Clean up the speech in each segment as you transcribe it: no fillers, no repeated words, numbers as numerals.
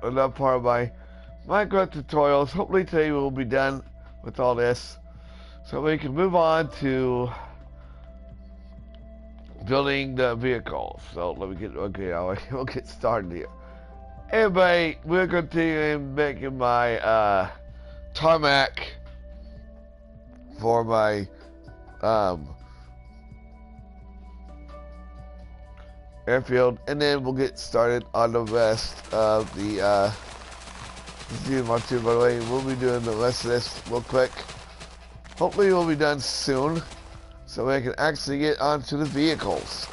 another part of my Minecraft tutorials. Hopefully today we'll be done with all this, so we can move on to building the vehicle. So let me get we'll get started here. Everybody, we're continuing making my tarmac for my airfield, and then we'll get started on the rest of the by the way. We'll be doing the rest of this real quick. Hopefully we'll be done soon, so we can actually get onto the vehicles.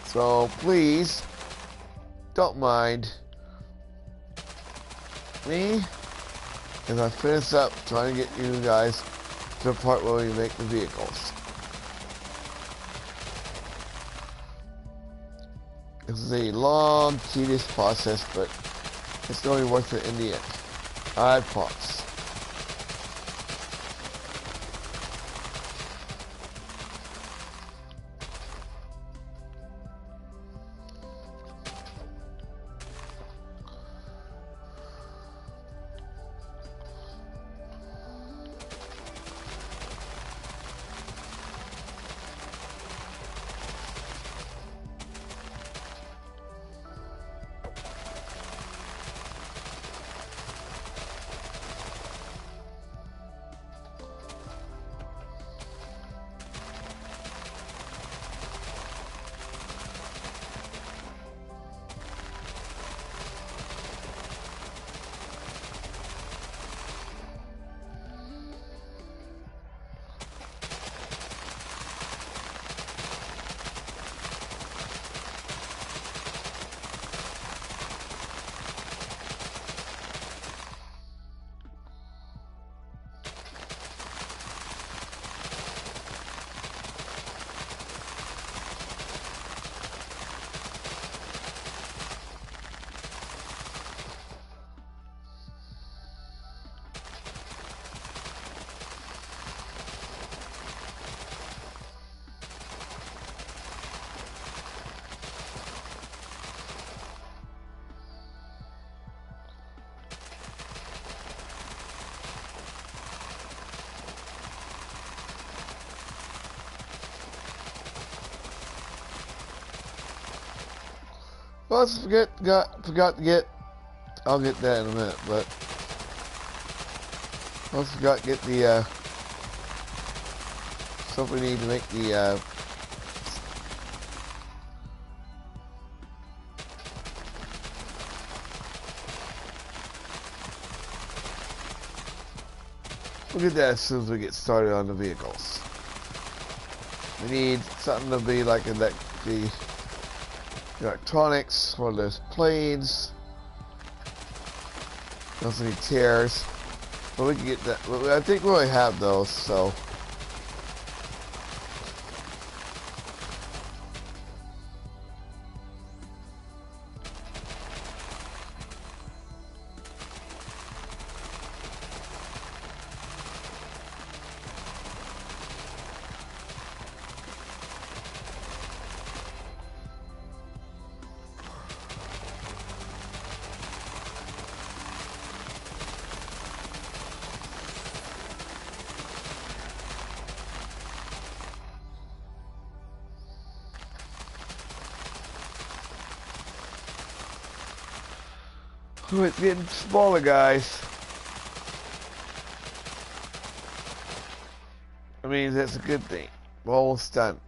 So please don't mind me as I finish up trying to get you guys to the part where we make the vehicles. This is a long, tedious process, but it's going to be worth it in the end. I promise. Well, forgot to get, I'll get that in a minute, but I forgot to get the, stuff we need to make the, we'll get that as soon as we get started on the vehicles. We need something to be like the electronics for the planes. Those need tears, but we can get that. I think we already have those, so. It's getting smaller, guys. I mean, that's a good thing. We're almost done.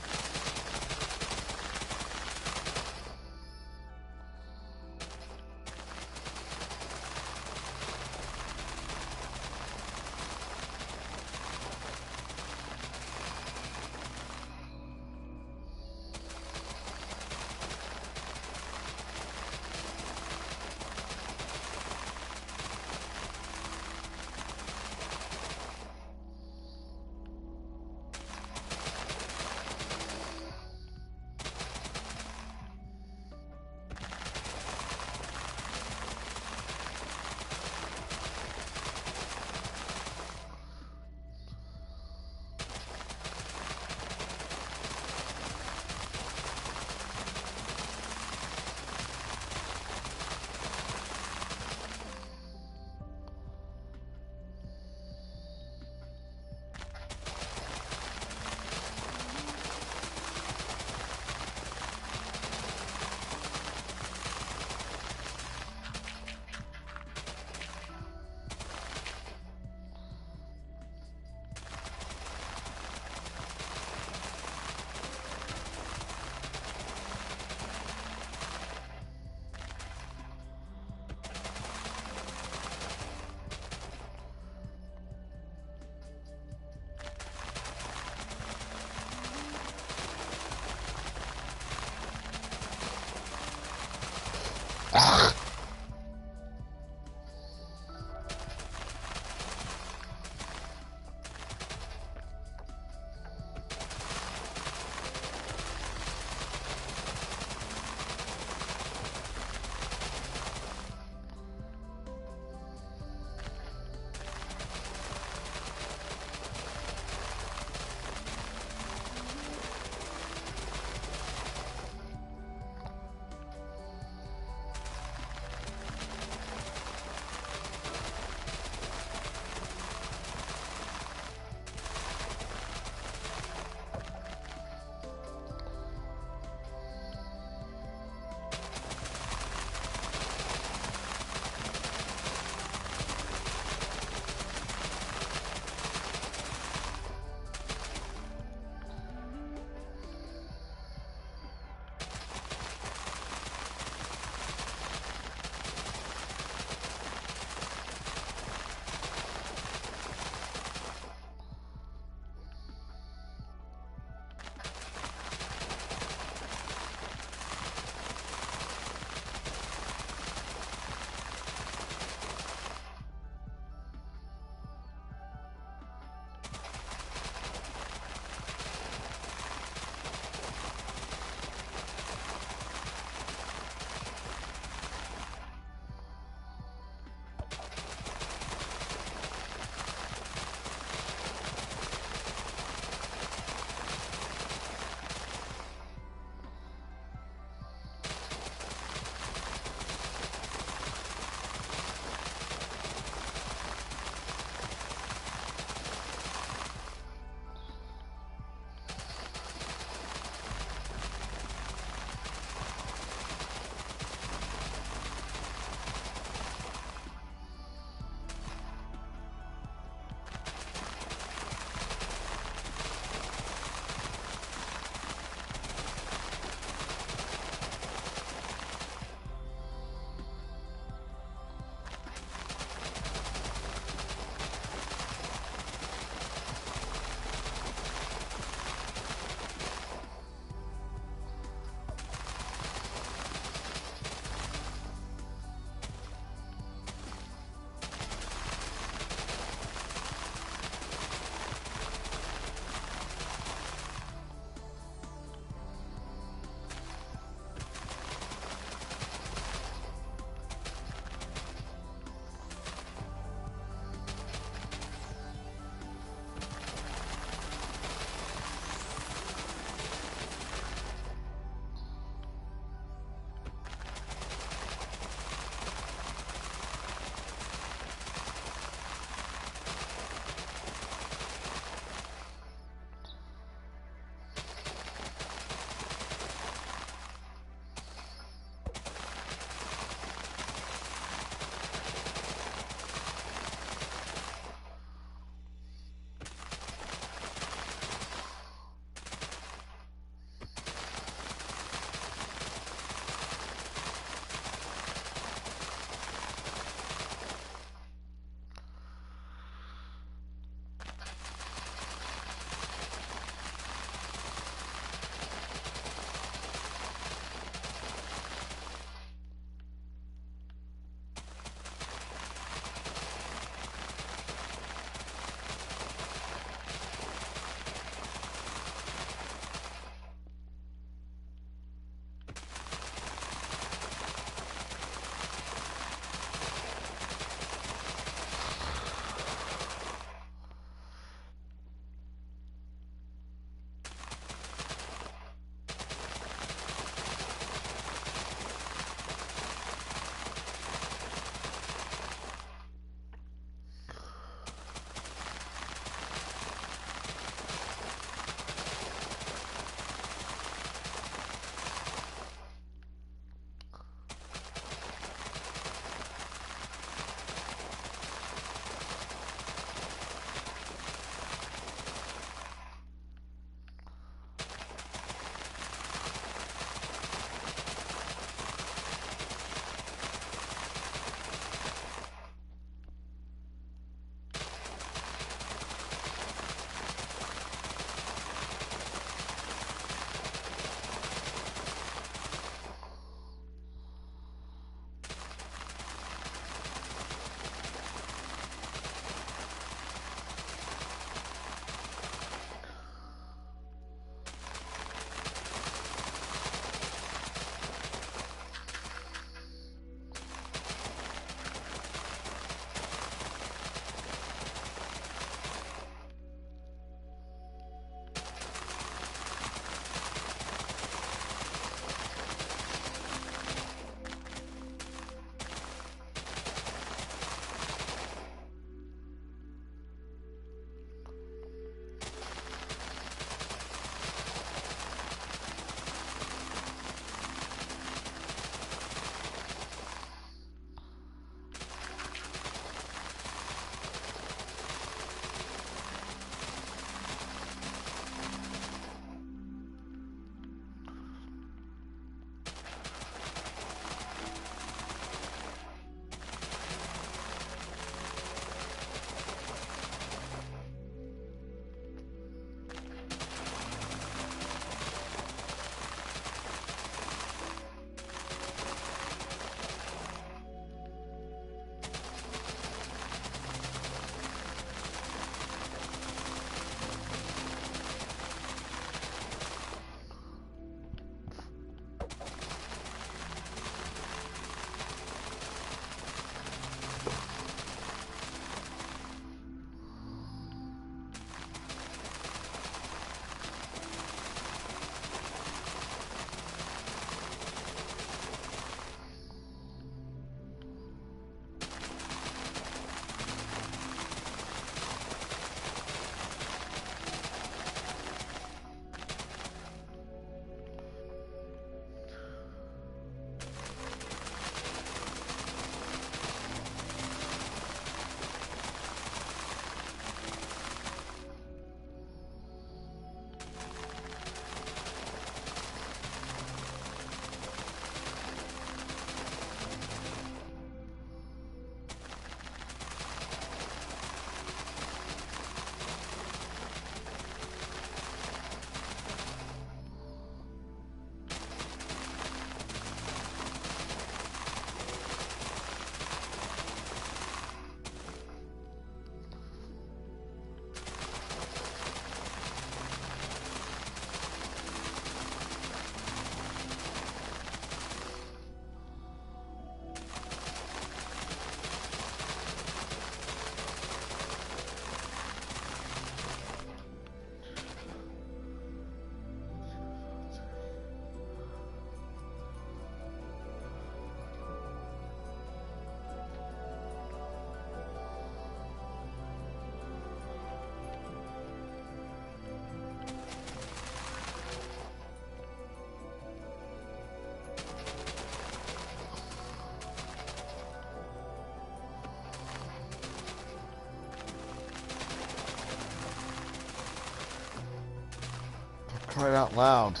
Crying out loud.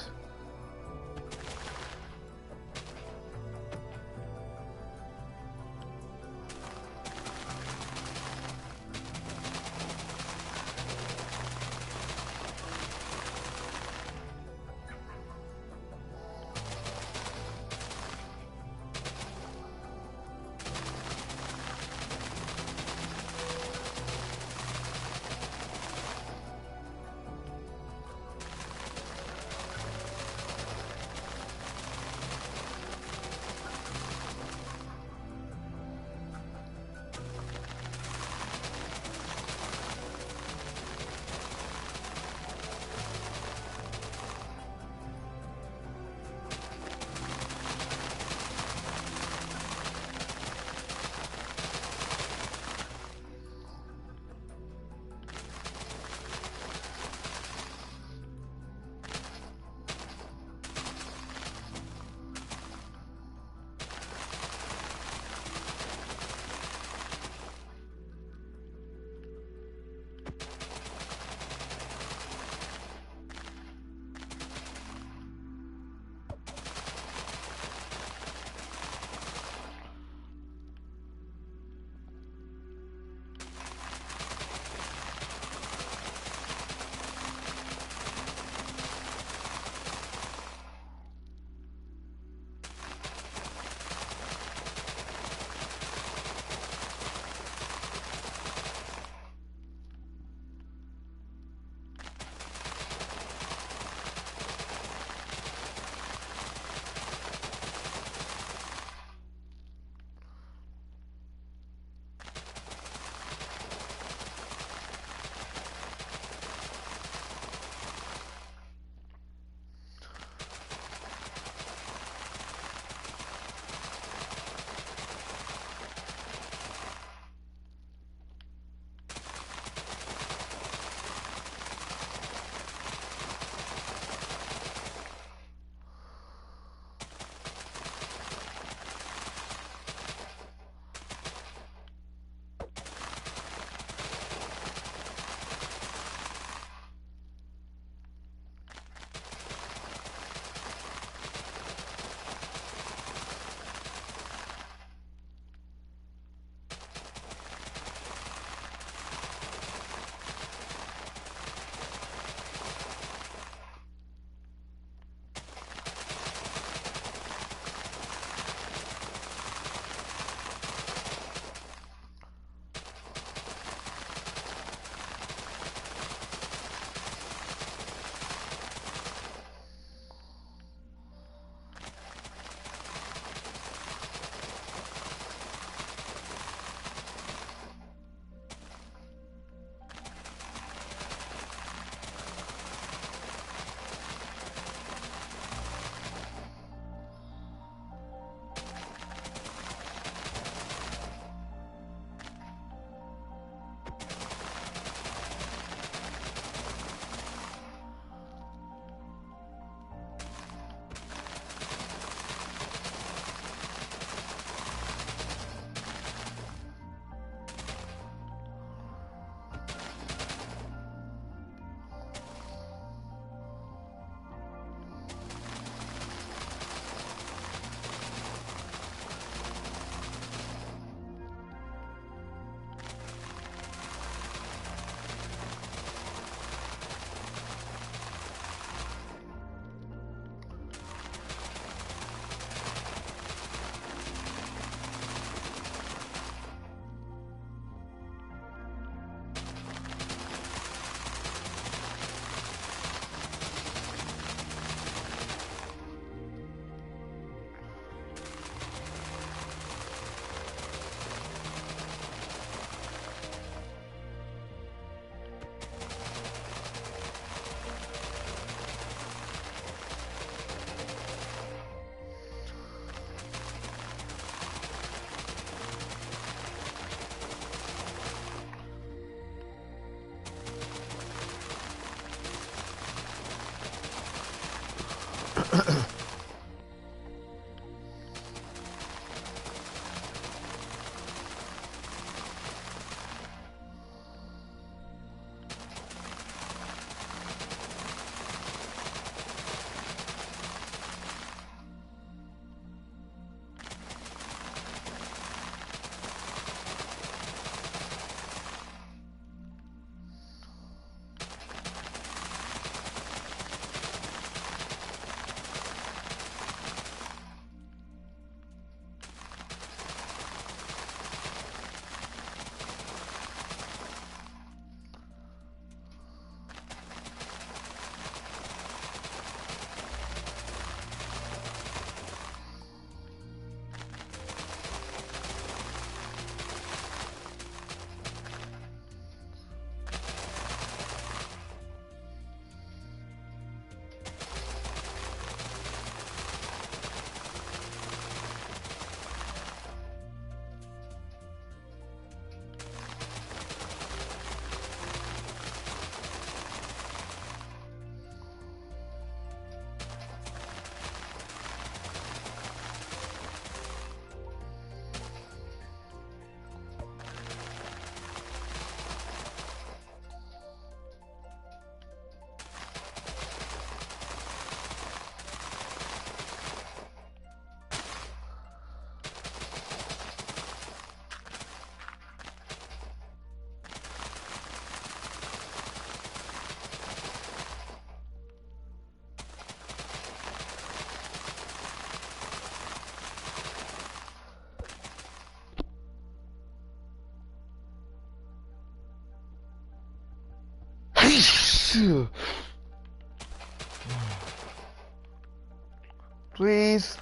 Please.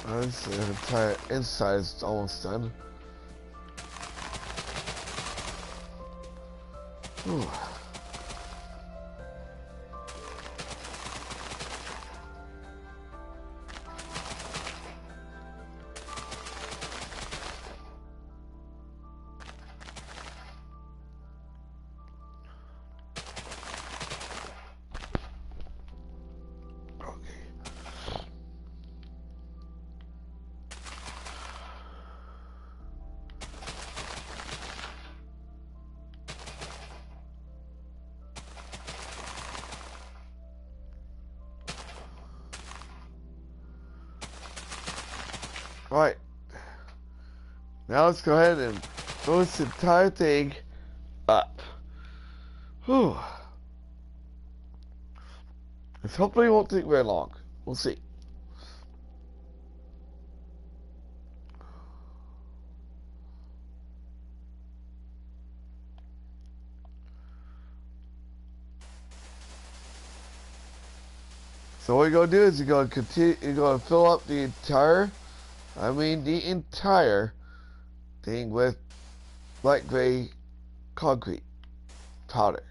This entire inside is almost done. Whew. Right. Now let's go ahead and throw this entire thing up. Whew. This hopefully won't take very long. We'll see. So what you're gonna do is you're gonna continue. You're gonna fill up the entire thing with light gray concrete powder.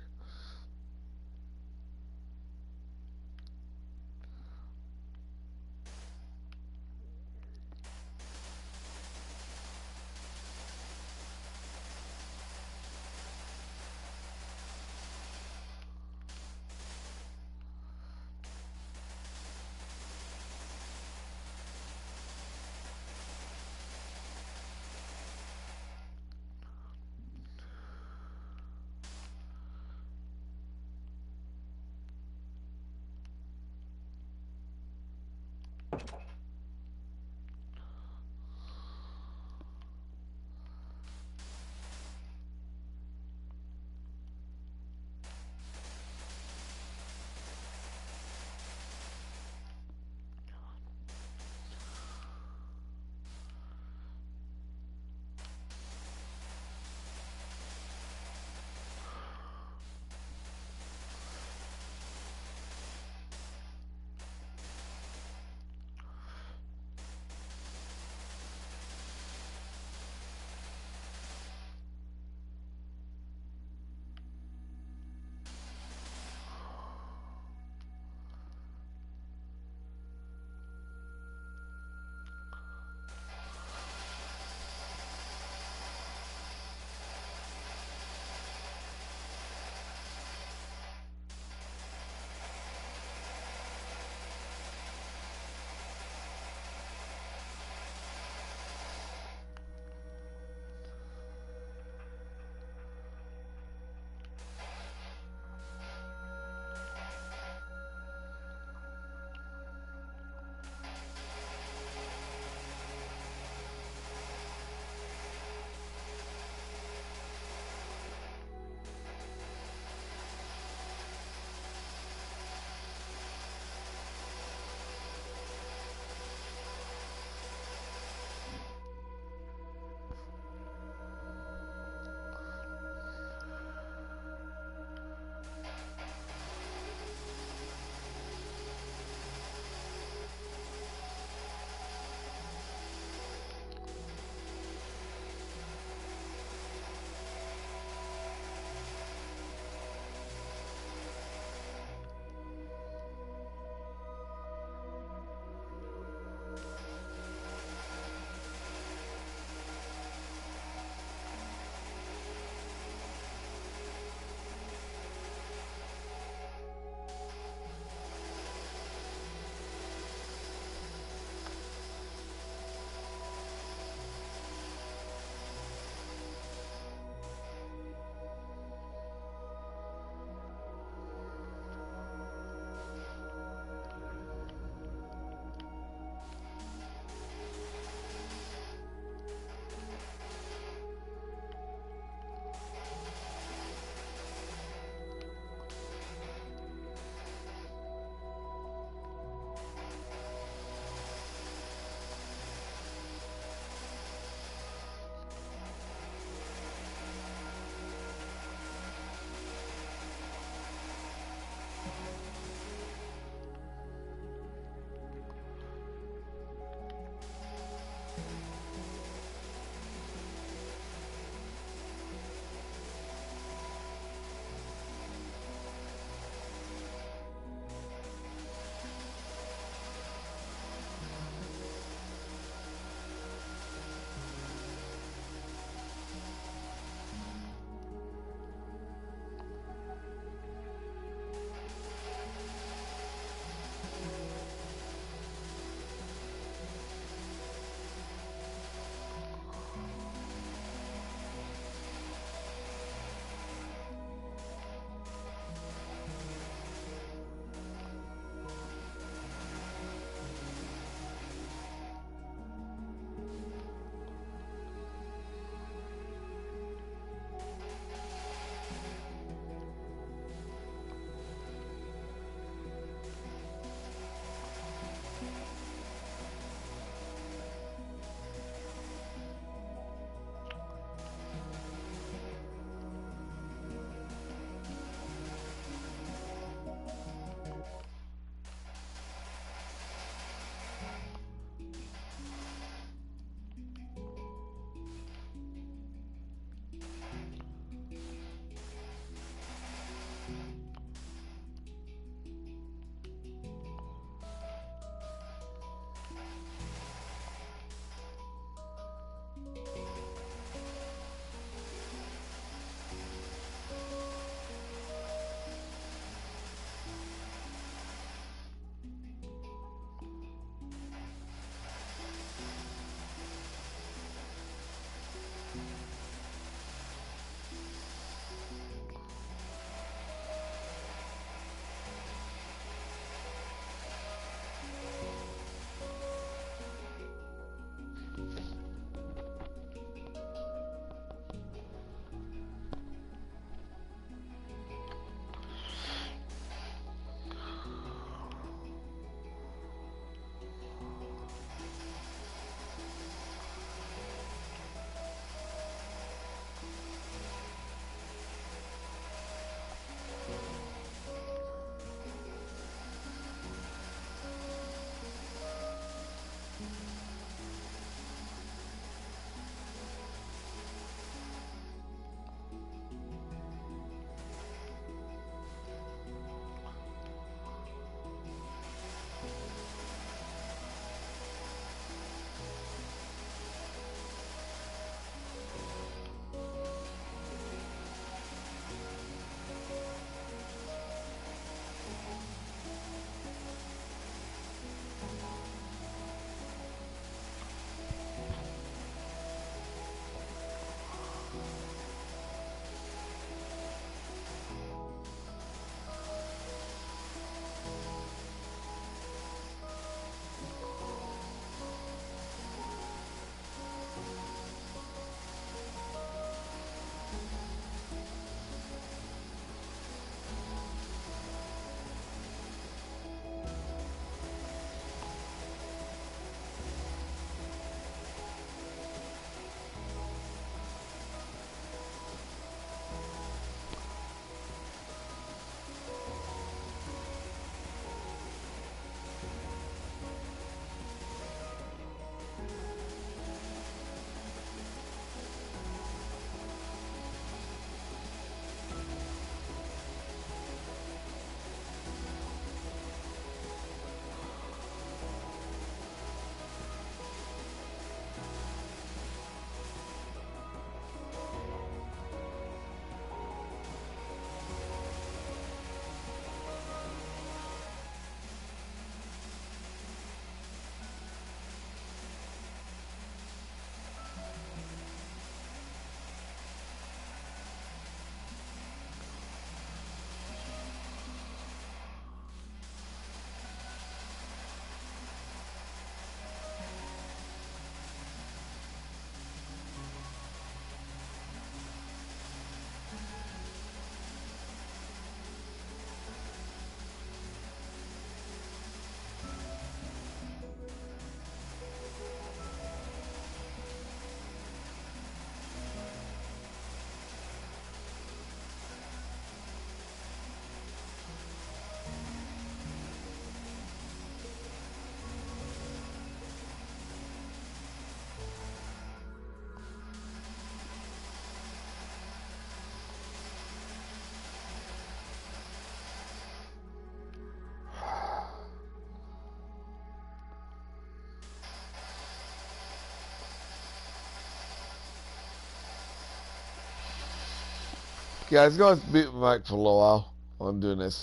Guys, go ahead and mute my mic for a little while while I'm doing this.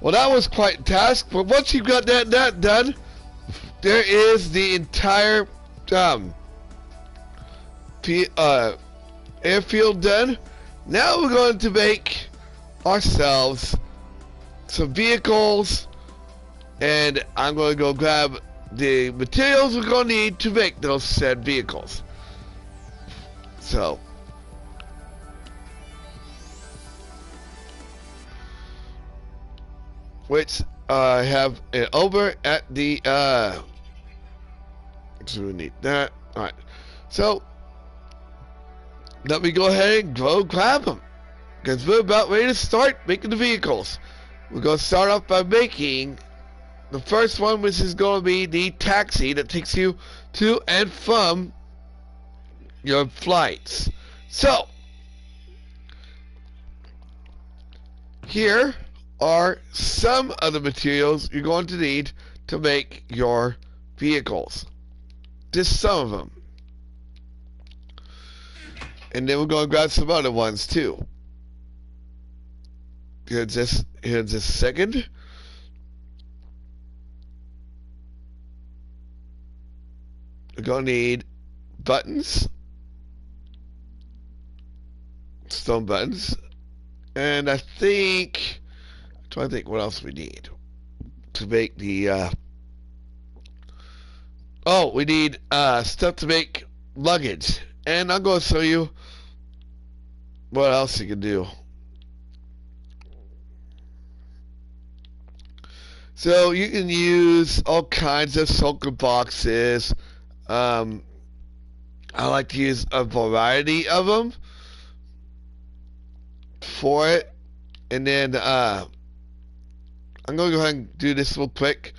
Well, that was quite a task, but once you've got that done, there is the entire airfield done. Now we're going to make ourselves some vehicles, and I'm going to go grab the materials we're going to need to make those said vehicles. So, which I have it over at the so we need that. Alright, so let me go ahead and go grab them, because we're about ready to start making the vehicles. We're going to start off by making the first one, which is going to be the taxi that takes you to and from your flights. So, here are some of the materials you're going to need to make your vehicles. Just some of them. And then we're going to grab some other ones too. Here just a second. We're going to need buttons. Stone buttons. And I think, I'm trying to think what else we need to make the, oh, we need stuff to make luggage. And I'm going to show you what else you can do. So you can use all kinds of shulker boxes. I like to use a variety of them for it. And then I'm going to go ahead and do this real quick.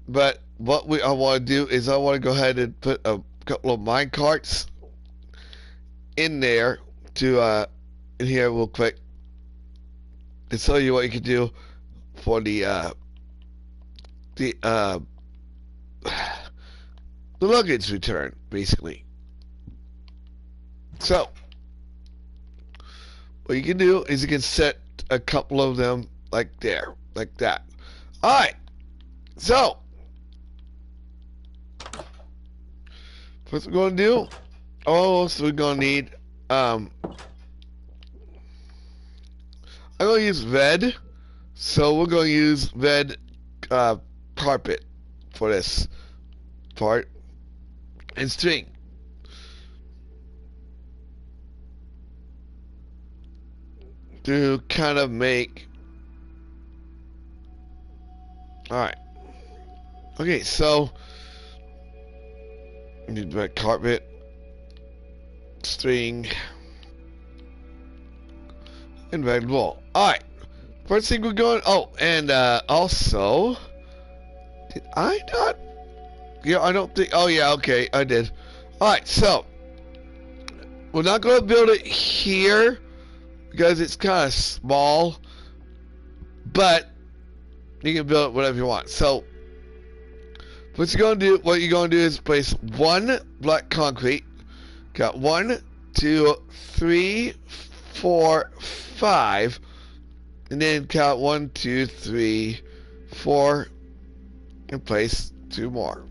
But what I want to do is I want to go ahead and put a couple of mine carts in there to in here real quick to show you what you can do for the luggage return, basically. So what you can do is you can set a couple of them like there, like that. Alright, so first we're going to do, so we're going to need, I'm going to use red, so we're going to use red carpet for this part, and string. To kind of make, alright, okay, so need red carpet, string, and red wool. Alright, first thing we're going, oh, and also, did I not? Yeah, I don't think, oh yeah, okay, I did. Alright, so, we're not going to build it here, because it's kind of small, but you can build it whatever you want. So, what you're going to do is place one black concrete. Got 1, 2, 3, 4, 5, and then count 1, 2, 3, 4, and place 2 more.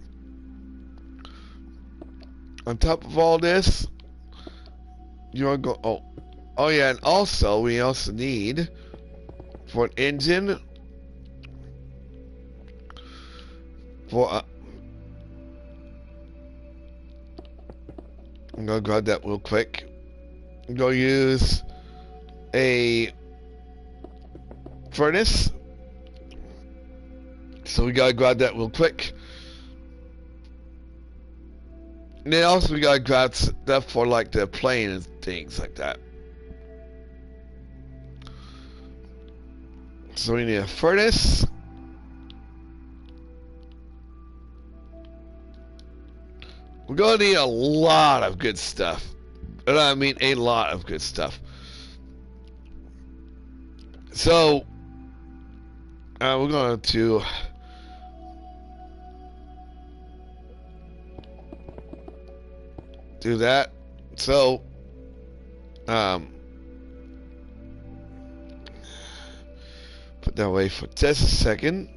On top of all this, you want to go, oh yeah, and also, we also need, for an engine, for I'm going to grab that real quick. I'm going to use a furnace. So we got to grab that real quick. And then also we got to grab stuff for like the plane and things like that. So we need a furnace. We're going to need a lot of good stuff. And I mean a lot of good stuff. So, we're going to do that. So, it that way for just a second.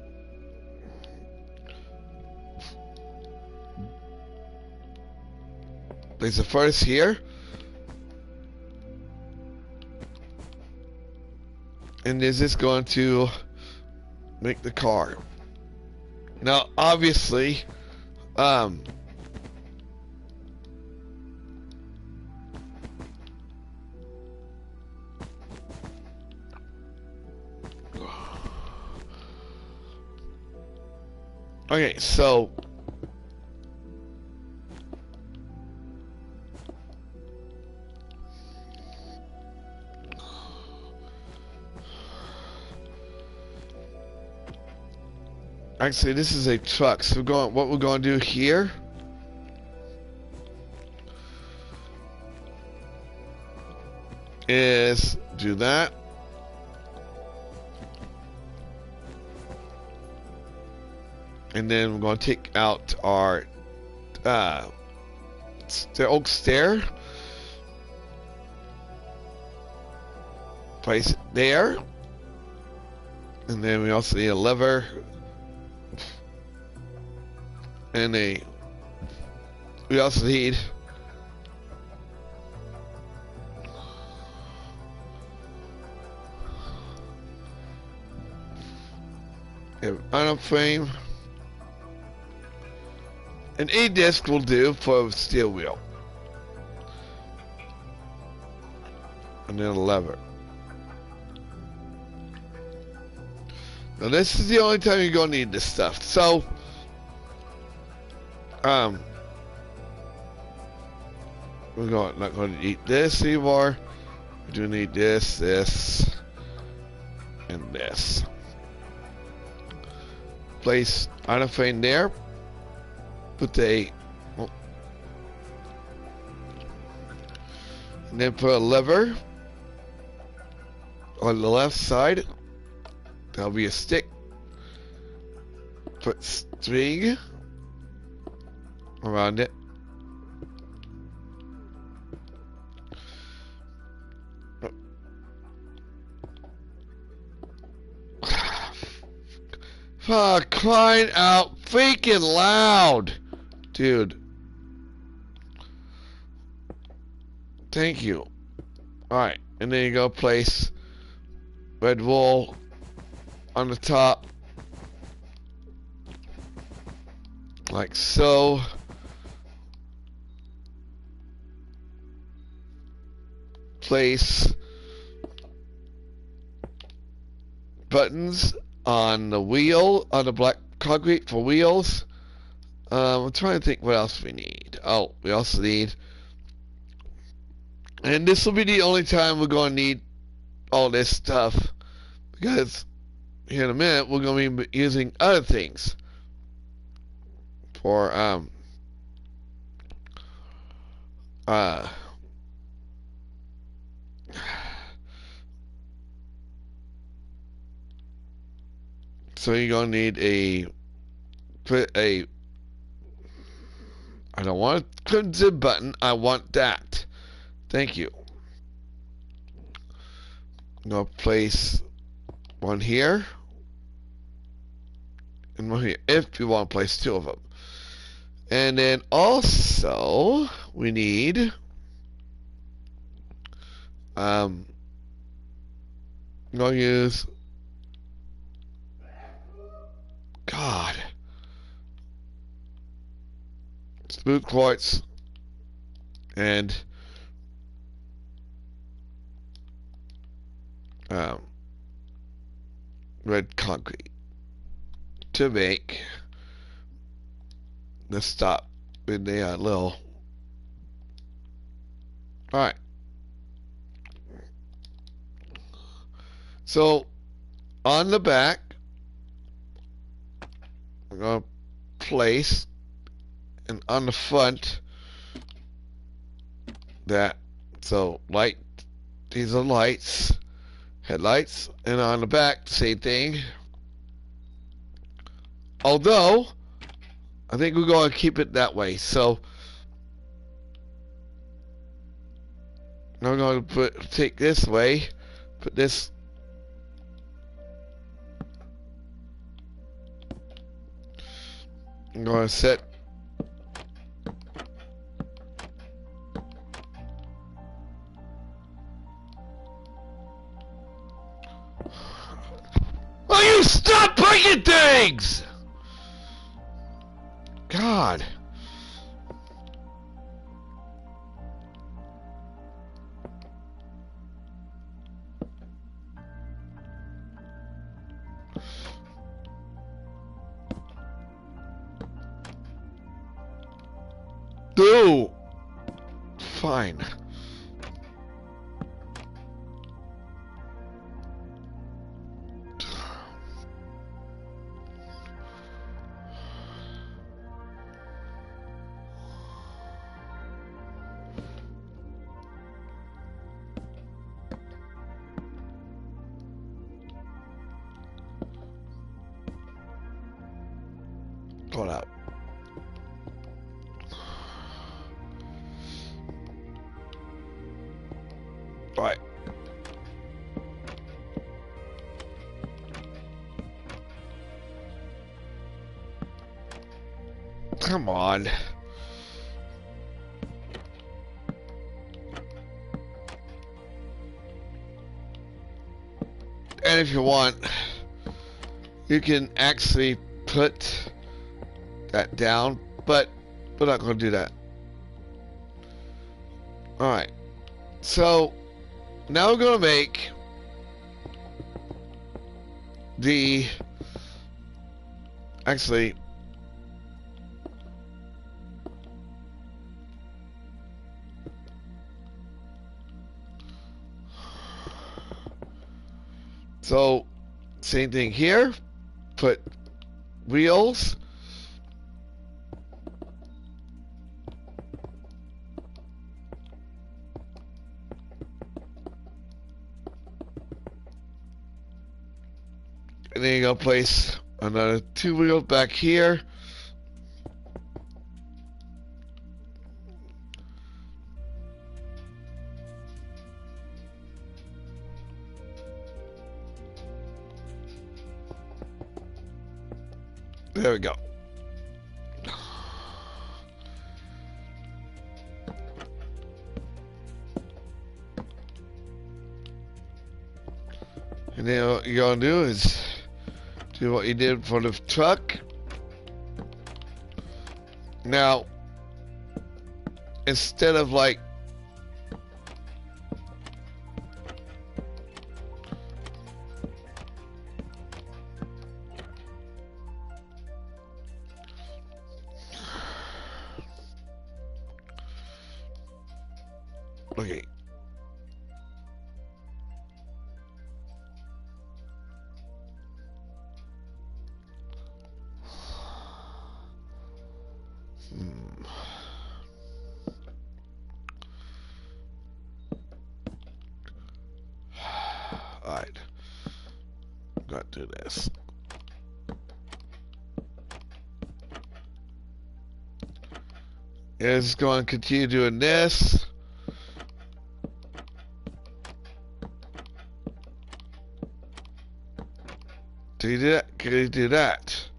Place the furnace here. And is this going to make the car? Now, obviously, okay, so actually this is a truck. So what we're going to do here is do that. And then we're going to take out our the oak stair. Place it there. And then we also need a lever. And we also need an iron frame. An A-disc will do for a steel wheel. And then a lever. Now this is the only time you're going to need this stuff. So, we're not going to need this anymore. We do need this, this, and this. Place iron frame there. Put and then put a lever on the left side. That'll be a stick. Put string around it. Fuck, crying out freaking loud. Dude. Thank you. Alright, and then you go place red wool on the top. Like so. Place buttons on the wheel, on the black concrete for wheels. I'm trying to think what else we need. Oh, we also need, and this will be the only time we're going to need all this stuff, because here in a minute we're going to be using other things for so you're going to need I don't want a crimson button, I want that. Thank you. I'm going to place one here and one here, if you want to place two of them. And then also we need I'm going to use smooth quartz and red concrete to make the stop in the little. Alright. So on the back, I'm going to place, and on the front, that, so light, these are lights, headlights, and on the back, same thing. Although, I think we're going to keep it that way. So, now I'm going to take this way, put this I'm going to set. Will you stop breaking things? God. Do. Fine. Hold up. Right. Come on. And if you want, you can actually put that down, but we're not going to do that. Alright. So, now we're going to make the... Actually... So, same thing here. Put wheels. And then you're going to place another 2 wheels back here. There we go. And then what you're going to do is do what you did for the truck. Now, instead of like okay. Alright. Got to do this. It's going to continue doing this. Do you do that? Can you do that?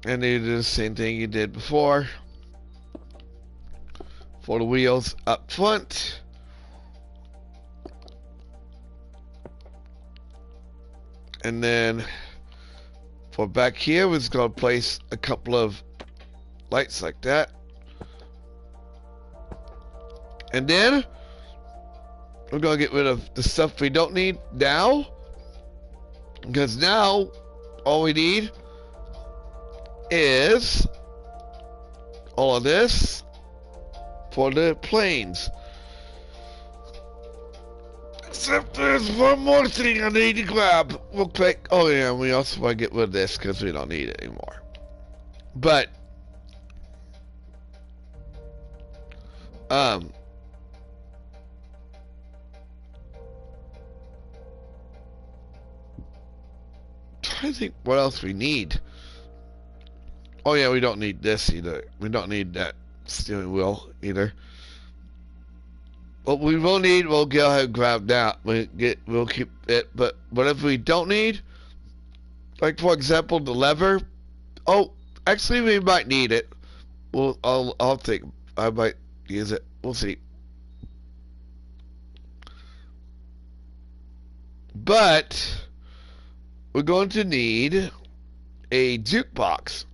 And then you do the same thing you did before. For the wheels up front. And then for back here, we're just going to place a couple of lights like that. And then we're going to get rid of the stuff we don't need now. Because now all we need is all of this for the planes. Except there's one more thing I need to grab real quick. Oh yeah, we also want to get rid of this because we don't need it anymore. But trying to think what else we need. Oh yeah, we don't need this either. We don't need that steering wheel either. What we will need, we'll go ahead and grab that. We'll keep it. But whatever we don't need, like for example the lever, Oh, actually, we might need it. Well, I'll think. I might use it. We'll see. But we're going to need a jukebox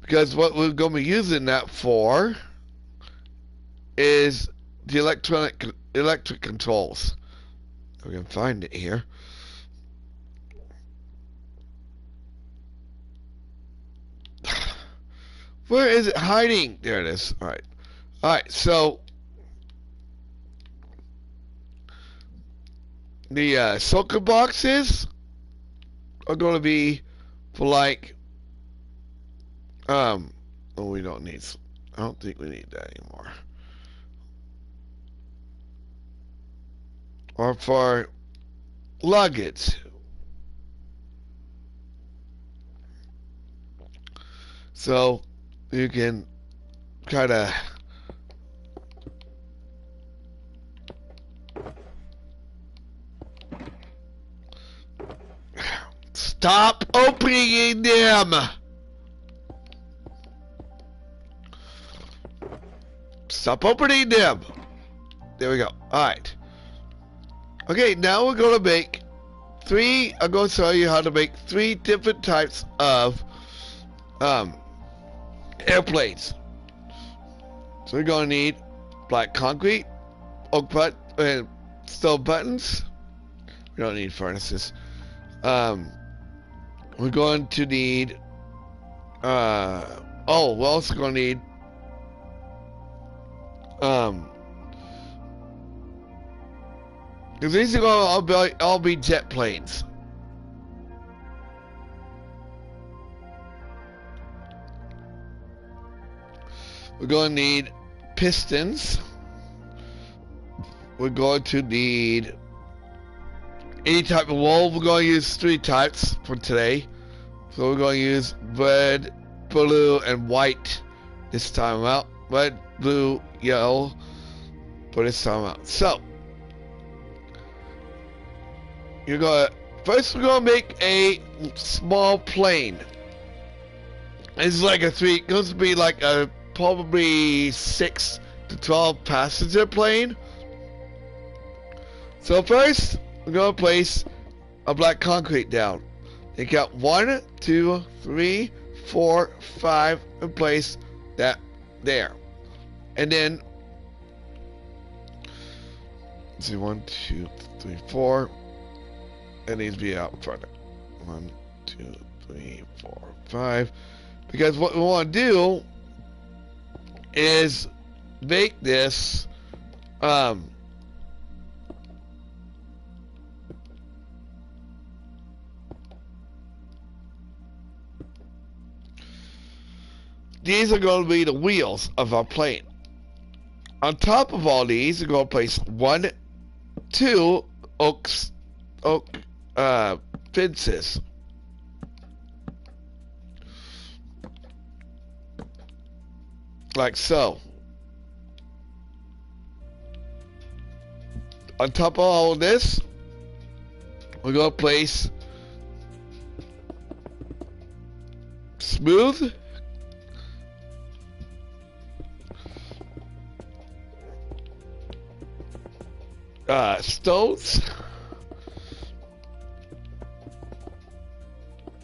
because what we're going to be using that for is the electric controls. We can find it here. Where is it hiding? There it is. All right. All right. So the soaker boxes are going to be for like oh, we don't need. I don't think we need that anymore. Or for luggage. So you can kind of stop opening them. Stop opening them. There we go. Alright. Okay, now we're going to make I'm going to show you how to make 3 different types of airplanes. So we're going to need black concrete, oak and stone buttons. We don't need furnaces. We're going to need we're also going to need because these are going to all be jet planes. We're going to need pistons. We're going to need any type of wool. We're going to use 3 types for today. So we're going to use red, blue, and white this time out. Red, blue, yellow for this time out. So first we're gonna make a small plane. It's like going to be like a probably 6 to 12 passenger plane. So first we're gonna place a black concrete down. Take out 1, 2, 3, 4, 5 and place that there. And then let's see, 1, 2, 3, 4. It needs to be out further. 1, 2, 3, 4, 5. Because what we want to do is make this these are going to be the wheels of our plane. On top of all these, we're going to place 1, 2 oak fences. Like so. On top of all of this, we're going to place smooth stones.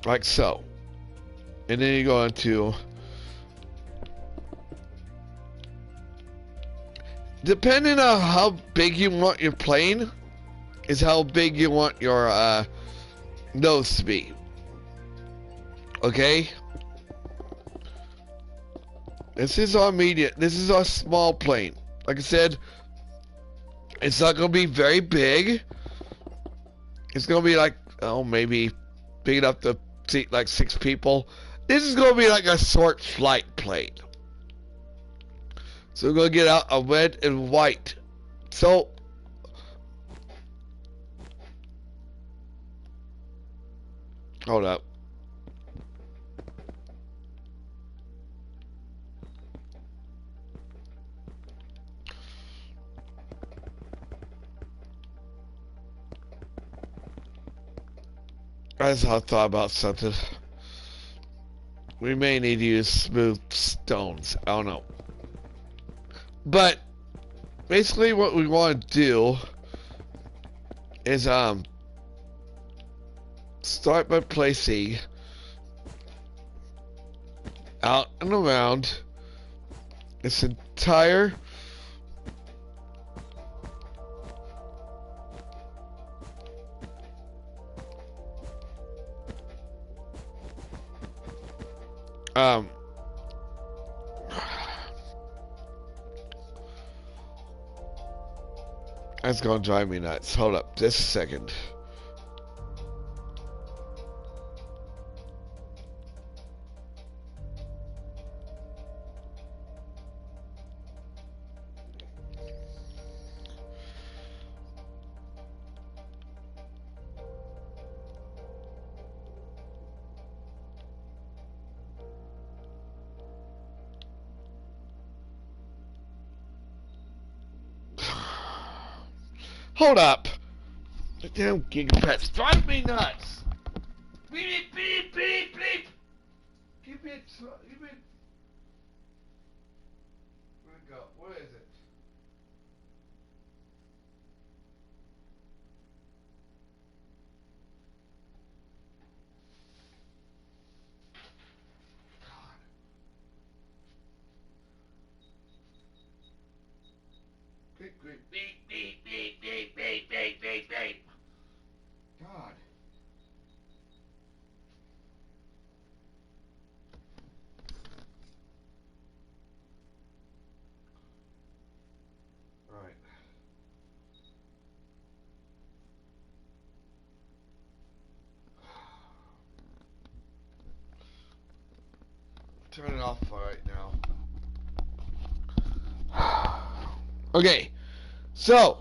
Like so. And then you're going to, depending on how big you want your plane, is how big you want your nose to be. Okay? This is our medium. This is our small plane. Like I said, it's not going to be very big. It's going to be like, maybe big enough to seat like 6 people. This is going to be like a short flight plane. So we're going to get out a red and white. So hold up. I just thought about something. we may need to use smooth stones. I don't know. But basically what we want to do is start by placing out and around this entire that's gonna drive me nuts. Hold up just a second. Hold up. The damn gigapets drive me nuts. Beep, beep, beep, beep. Give me a give me. Where'd it go? Where is it? God. Beep, beep, beep, beep, beep, beep, beep, beep, beep, beep. God. Right. Turn it off right now. Okay, so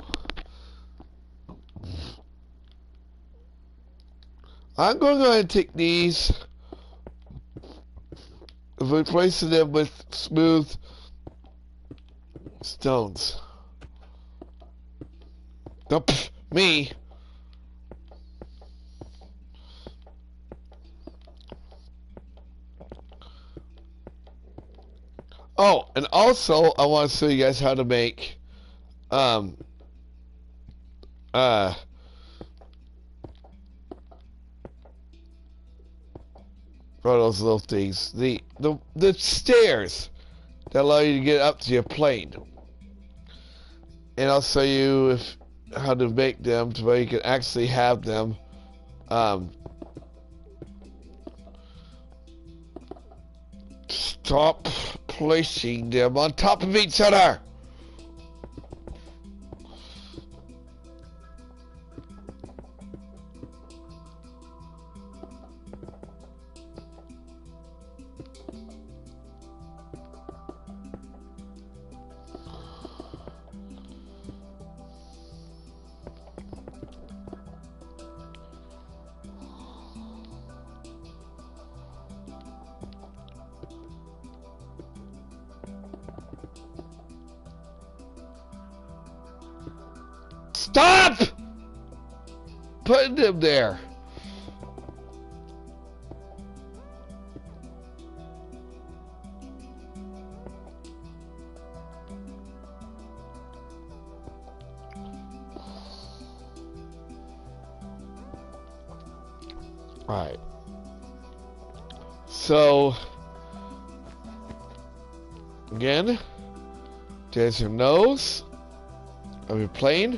I'm going to go ahead and take these, replacing them with smooth stones. Nope, me. Oh, and also I want to show you guys how to make what are those little things? The stairs that allow you to get up to your plane. And I'll show you how to make them to where you can actually have them stop placing them on top of each other. Stop putting them there. Alright. So, again, there's your nose of your plane.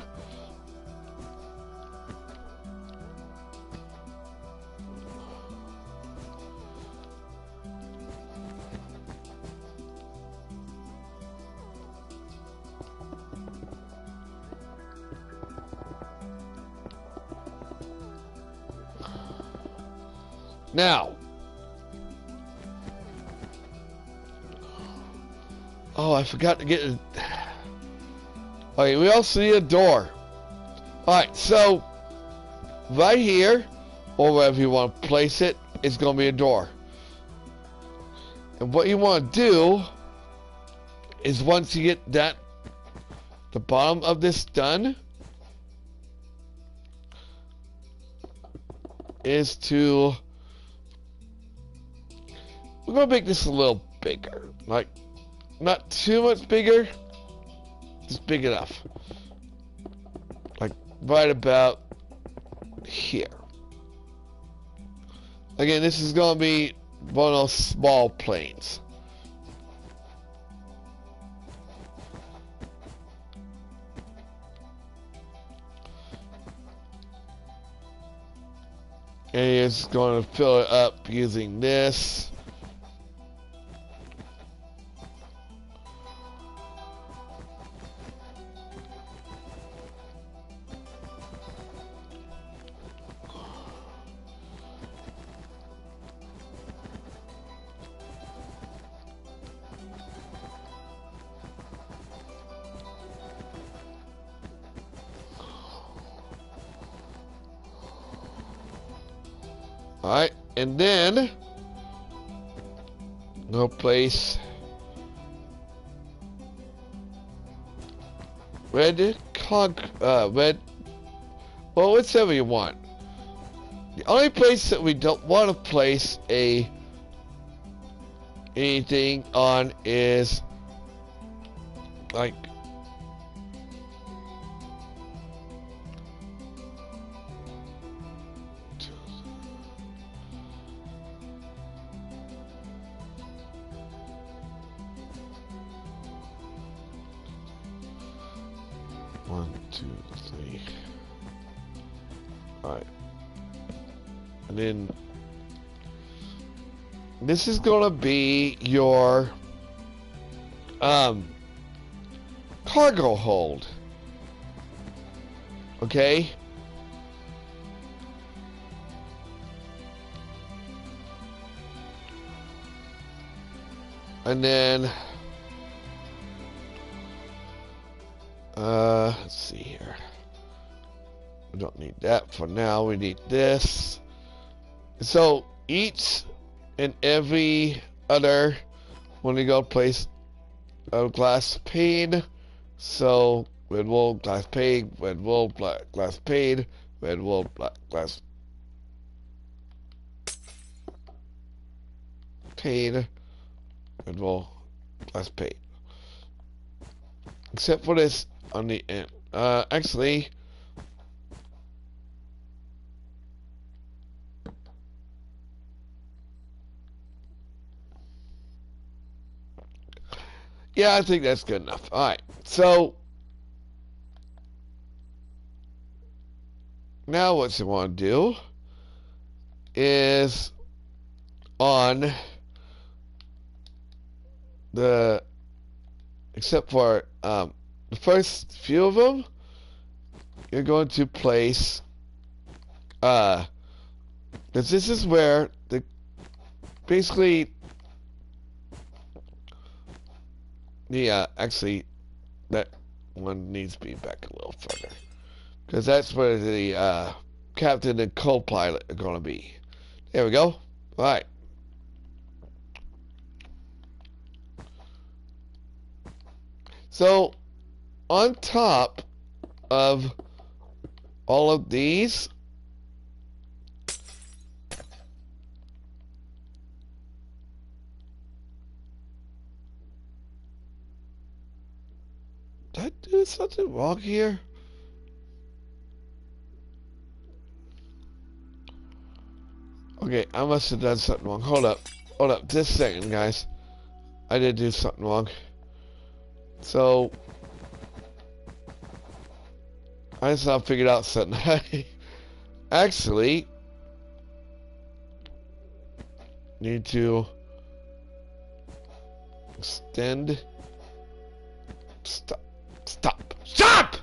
Now, oh, I forgot to get it. Okay, we also need a door. Alright, so right here, or wherever you want to place it, is going to be a door. And what you want to do is once you get that, the bottom of this done, is to, we're I'm gonna make this a little bigger. Like, not too much bigger, just big enough. Like, right about here. Again, this is gonna be one of those small planes. And it's going to fill it up using this. Alright, and then we'll place red, well, whatever you want. The only place that we don't want to place anything on is like one, two, three. Alright. And then this is gonna be your cargo hold. Okay? And then let's see here. We don't need that for now. We need this. So each and every other when we go place a glass pane. So red wool, glass pane, red wool, black glass pane, red wool, black glass pane, red wool, glass pane. Except for this on the end. Actually, yeah, I think that's good enough. Alright, so now what you want to do is on the, except for the first few of them, you're going to place, because this is where the, basically, the, actually, that one needs to be back a little further. Because that's where the, captain and co-pilot are going to be. There we go. Alright. So, on top of all of these, did I do something wrong here? Okay, I must have done something wrong. Hold up, just a second, guys. I did do something wrong. So, I just now figured out something. I actually need to extend. Stop! Stop! Stop!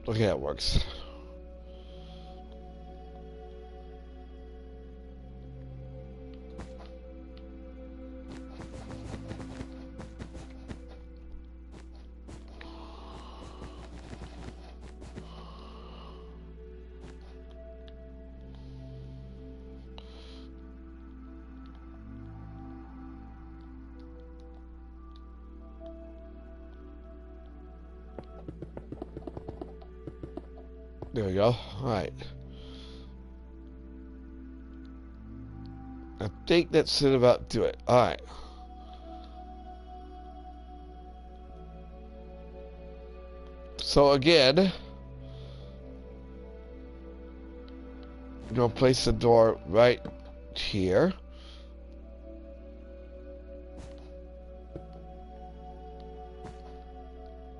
Okay, that works. There we go. Alright. I think that's it about do it. Alright. So again, I'm gonna place the door right here.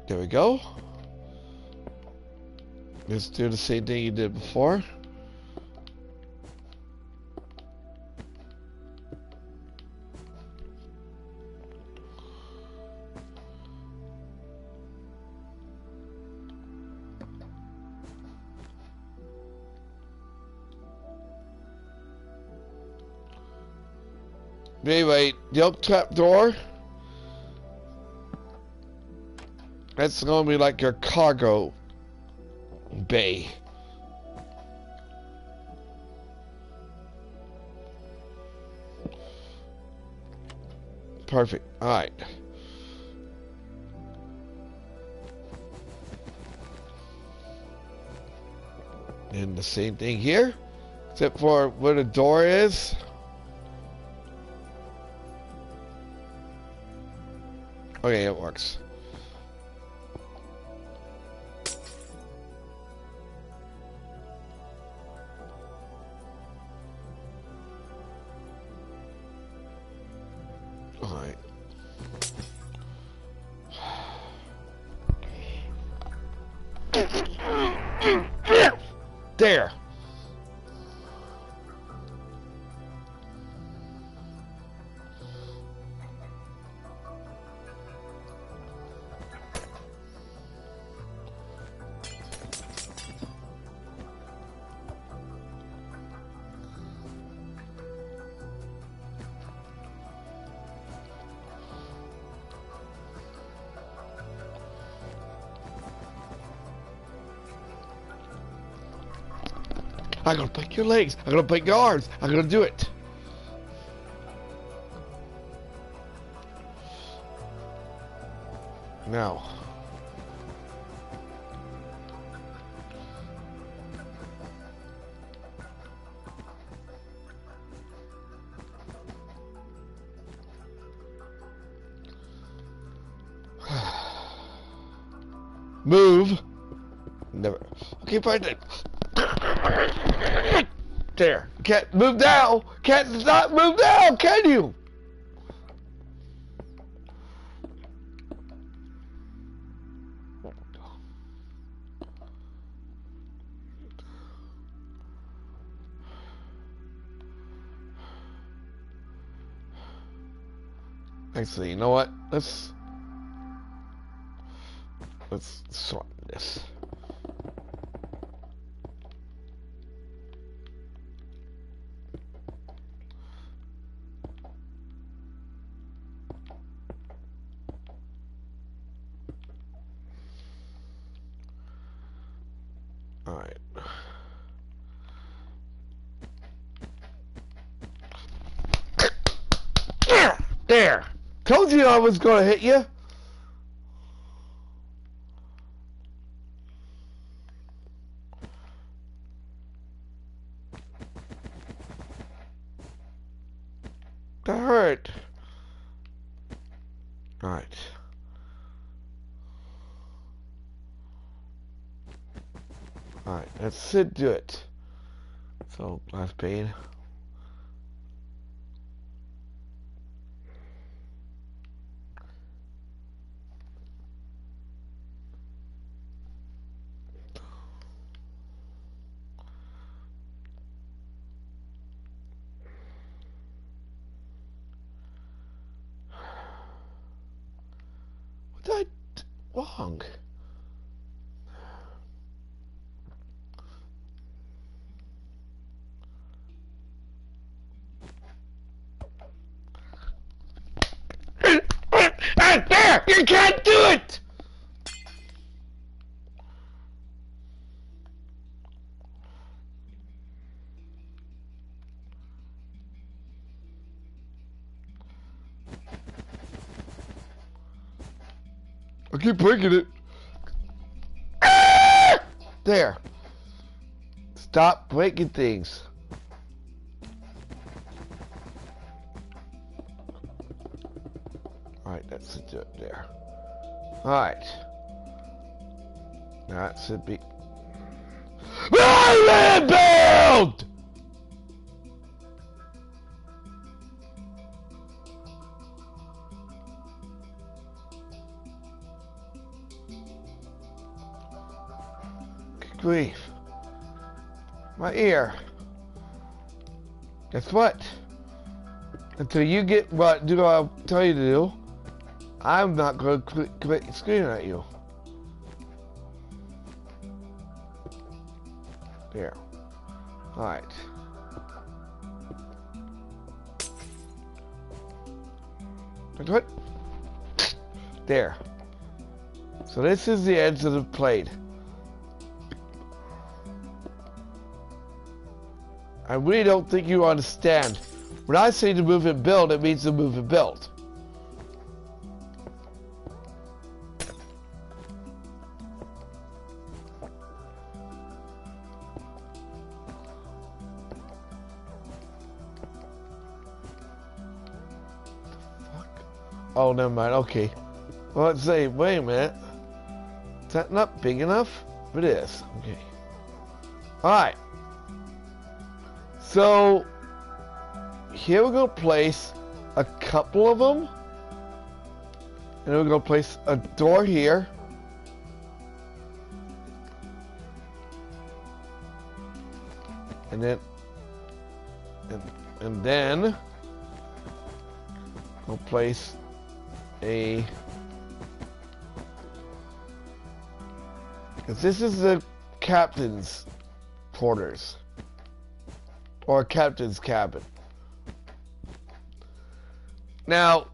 There we go. Let's do the same thing you did before. Anyway, the up trap door, that's gonna be like your cargo bay. Perfect. Alright. And the same thing here, except for where the door is. Okay, it works. Alright. There. I'm gonna break your legs. I'm gonna break your arms. I'm gonna do it. Now. Move. Never. Okay, fine then. There. Can't move now. Can't not move now, can you? Actually, you know what? Let's sort this. All right. There. Told you I was gonna hit you. That hurt. All right. All right. That's it. Do it. So last pane. What did I do wrong? Right there! You can't do it! I keep breaking it. Ah! There. Stop breaking things. Alright, that's it there. Alright. That should be... Rebuild! Good grief. My ear. Guess what? Until you get what do I tell you to do, I'm not going to quit screaming at you. There. Alright. What? There. So this is the edge of the plate. I really don't think you understand. When I say to move and build, it means to move and build. Oh, never mind. Okay. Well, let's say, wait a minute. Is that not big enough? It is. Okay. Alright. So, here we're going to place a couple of them. And we're going to place a door here. And then, and then, we'll place a, because this is the captain's quarters, or captain's cabin. Now,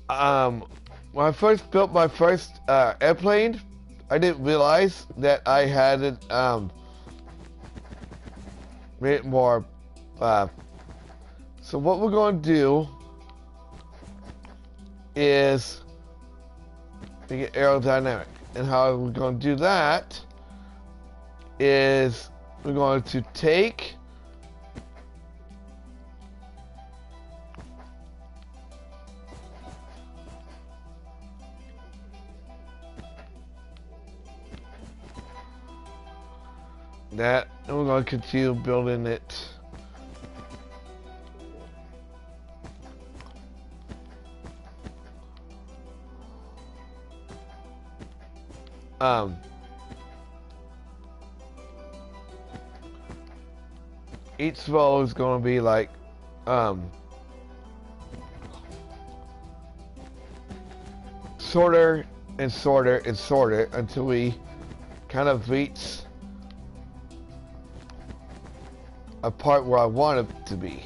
when I first built my first airplane, I didn't realize that I had it made it more. So what we're going to do is make it aerodynamic, and how we're going to do that is we're going to take that, and we're going to continue building it. Each row is going to be like shorter and shorter and shorter until we kind of reach a part where I want it to be,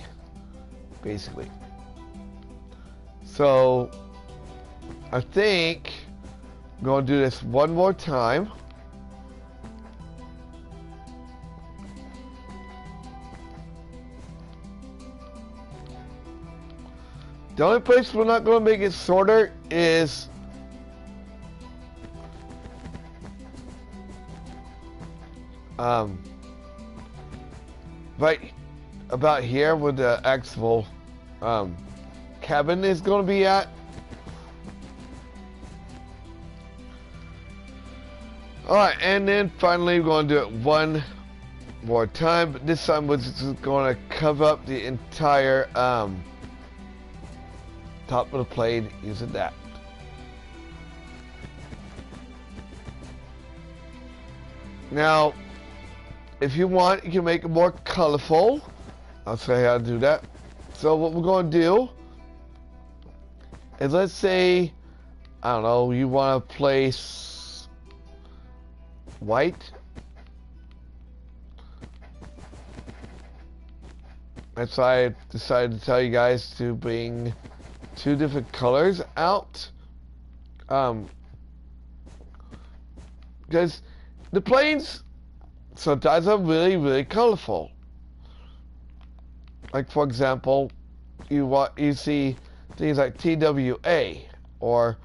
basically. So I think I'm going to do this one more time. The only place we're not going to make it shorter is right about here where the actual cabin is going to be at. Alright, and then finally we're going to do it one more time, but this time we're just going to cover up the entire top of the plane using that. Now, if you want, you can make it more colorful. I'll show you how to do that. So what we're going to do is, let's say, I don't know, you want to place white. That's why I decided to tell you guys to bring two different colors out. Because the planes sometimes are really, really colorful. Like, for example, you see things like TWA or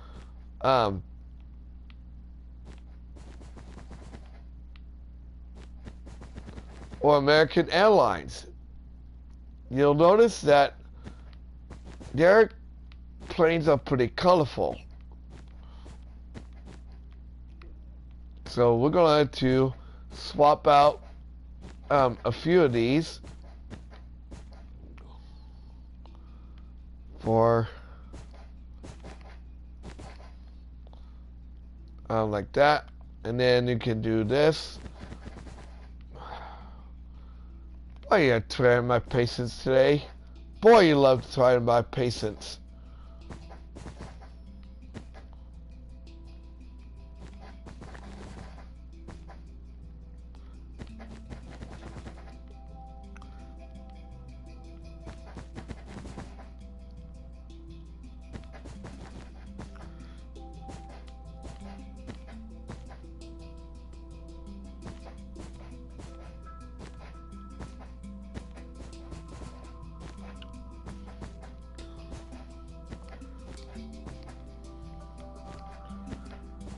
American Airlines. You'll notice that their planes are pretty colorful. So we're going to swap out a few of these for like that, and then you can do this. Oh, you're trying my patience today. Boy, you love trying my patience.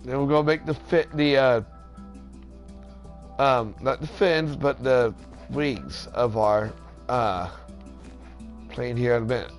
Then we're gonna make not the fins, but the wings of our plane here in a minute.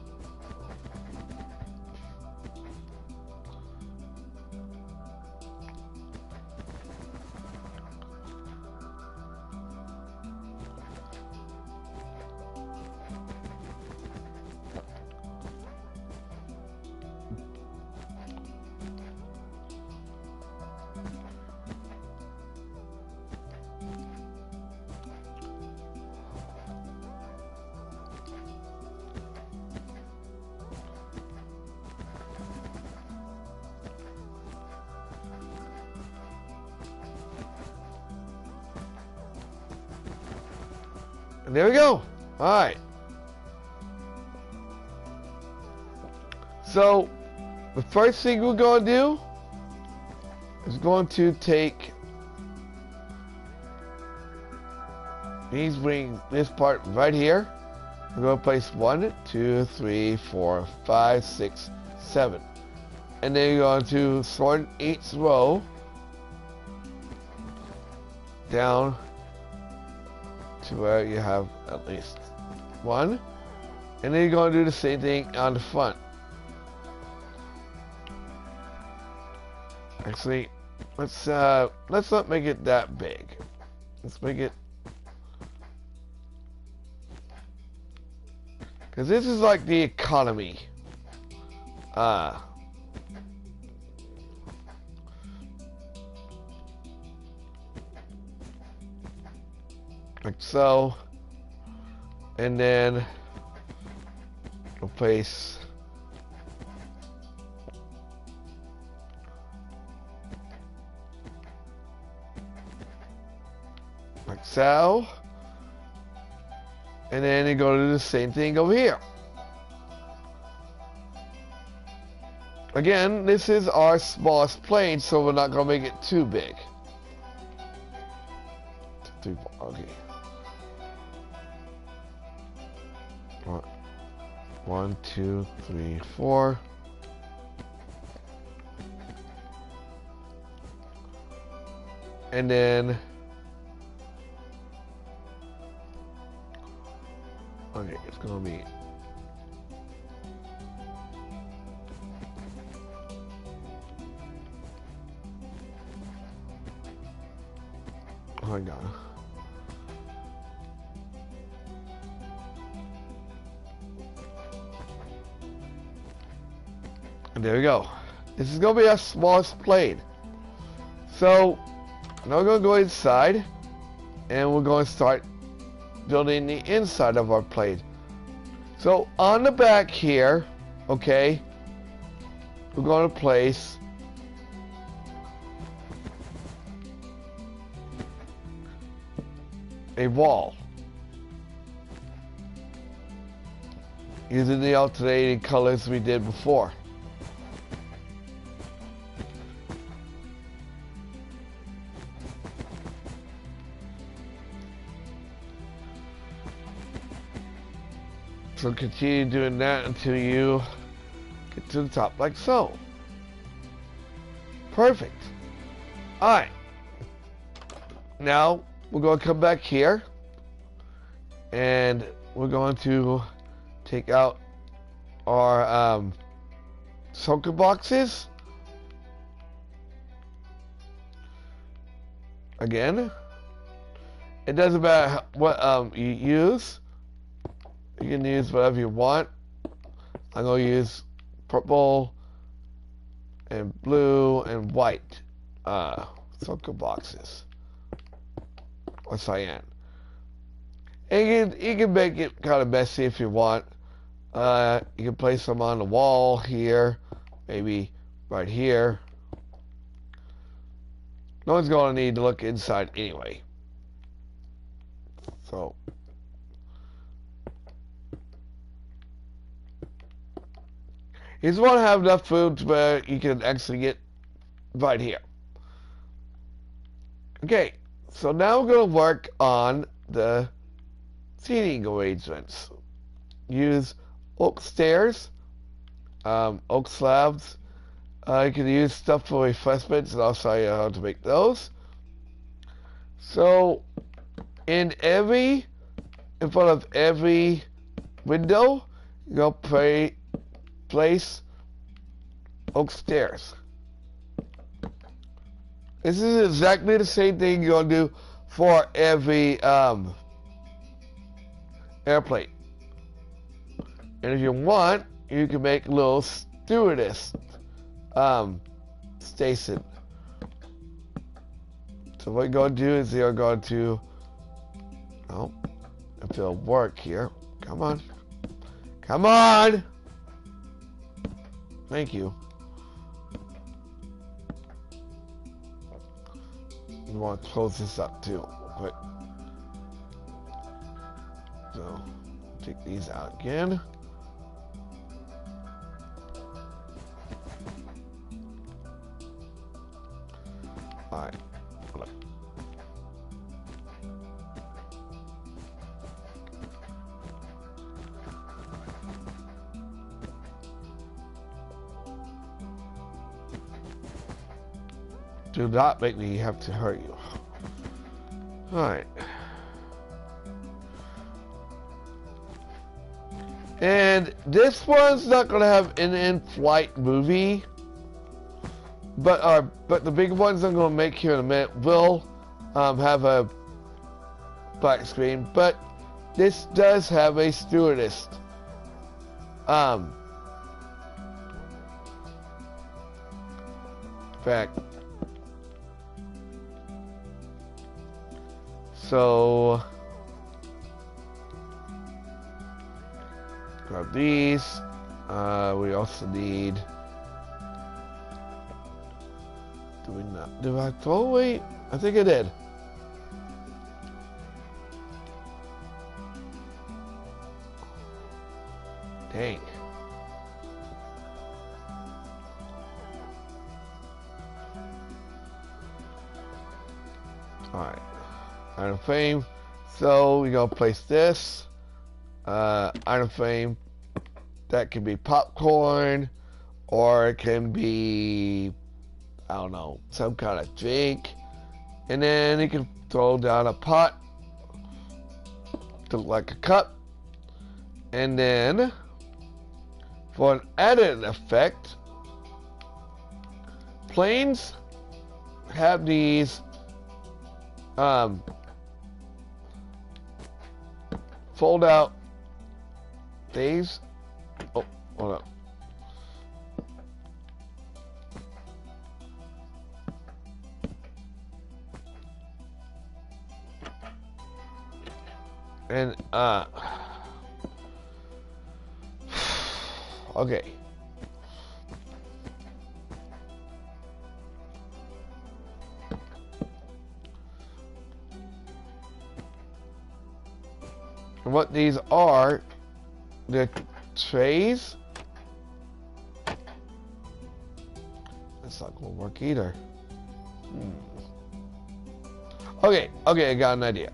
And there we go. Alright. So, the first thing we're going to do is going to take these wings, this part right here. We're going to place 1, 2, 3, 4, 5, 6, 7. And then you're going to sort each row down to where you have at least 1, and then you're going to do the same thing on the front. Actually, let's not make it that big. Let's make it, because this is like the economy. Like so, and then replace like so, and then you're going to do the same thing over here. Again, this is our smallest plane, so we're not going to make it too big. 2, 3, 4, okay. 1, 2, 3, 4. And then, okay, it's gonna be hang on. And there we go. This is going to be our smallest plane. So, now we're going to go inside, and we're going to start building the inside of our plane. So, on the back here, okay, we're going to place a wall. using the alternating colors we did before. So continue doing that until you get to the top, like so. Perfect. Alright. Now, we're going to come back here. And we're going to take out our shulker boxes. Again. It doesn't matter what you use. You can use whatever you want. I'm going to use purple and blue and white shulker boxes. Or cyan. And you can make it kind of messy if you want. You can place them on the wall here. Maybe right here. No one's going to need to look inside anyway. So. You just want to have enough food where you can actually get right here. Okay, so now we're going to work on the seating arrangements. Use oak stairs, oak slabs. You can use stuff for refreshments, and I'll show you how to make those. So, in front of every window, you're going to place oak stairs. This is exactly the same thing you're going to do for every airplane. And if you want, you can make a little stewardess station. So what you're going to do is you're going to, oh, if it'll work here. Come on. Come on! Thank you. We want to close this up too, real quick. So, take these out again. Alright. Do not make me have to hurt you. Alright. And this one's not going to have an in-flight movie. But the big ones I'm going to make here in a minute will have a black screen. But this does have a stewardess. Fact. So, grab these. We also need. Do we not? Do I throw away? I think I did. Dang. All right. Item frame. So we're gonna place this item frame. That can be popcorn, or it can be, I don't know, some kind of drink. And then you can throw down a pot to look like a cup. And then for an added effect, planes have these fold out these. Oh, hold up. And okay. And what these are, they're trays. That's not gonna work either. Okay, I got an idea.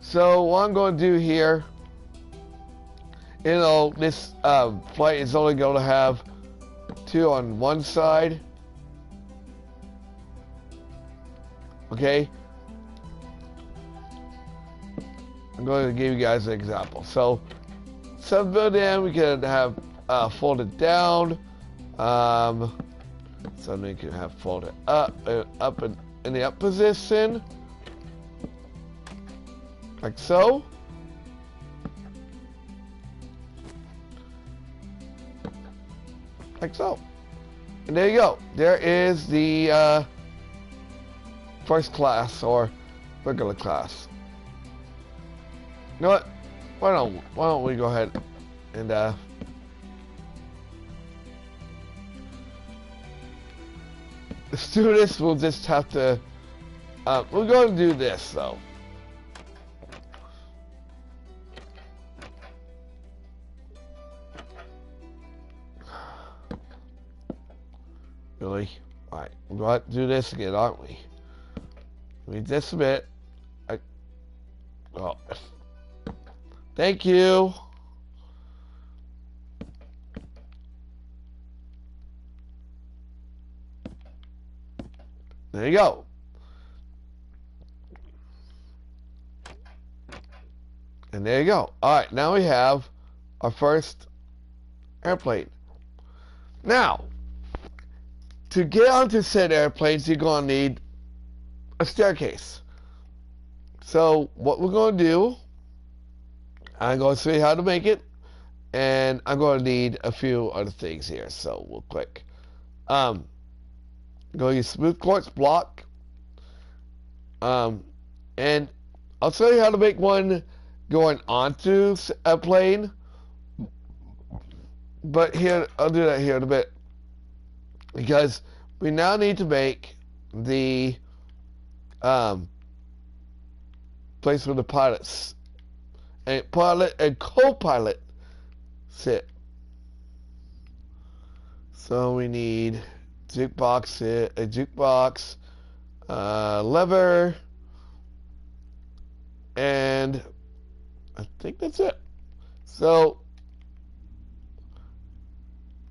So what I'm going to do here, you know, this flight is only going to have 2 on one side. Okay. I'm going to give you guys an example. So, some building we can have folded down. Some we can have folded up in the up position. Like so. Like so. And there you go. There is the first class or regular class. You know what? Why don't we go ahead and let's do this. We'll just have to we're going to do this though. Really? Alright, we're going to do this again, aren't we? Just a bit. Oh. Thank you. There you go. And there you go. Alright, now we have our first airplane. Now, to get onto said airplanes, you're going to need a staircase. So, what we're going to do, I'm going to show you how to make it, and I'm going to need a few other things here, so we'll click. Go to use smooth quartz block, and I'll show you how to make one going onto a plane, but here, I'll do that here in a bit. Because we now need to make the place where the pilots and pilot and co-pilot sit. So we need a jukebox, lever, and I think that's it. So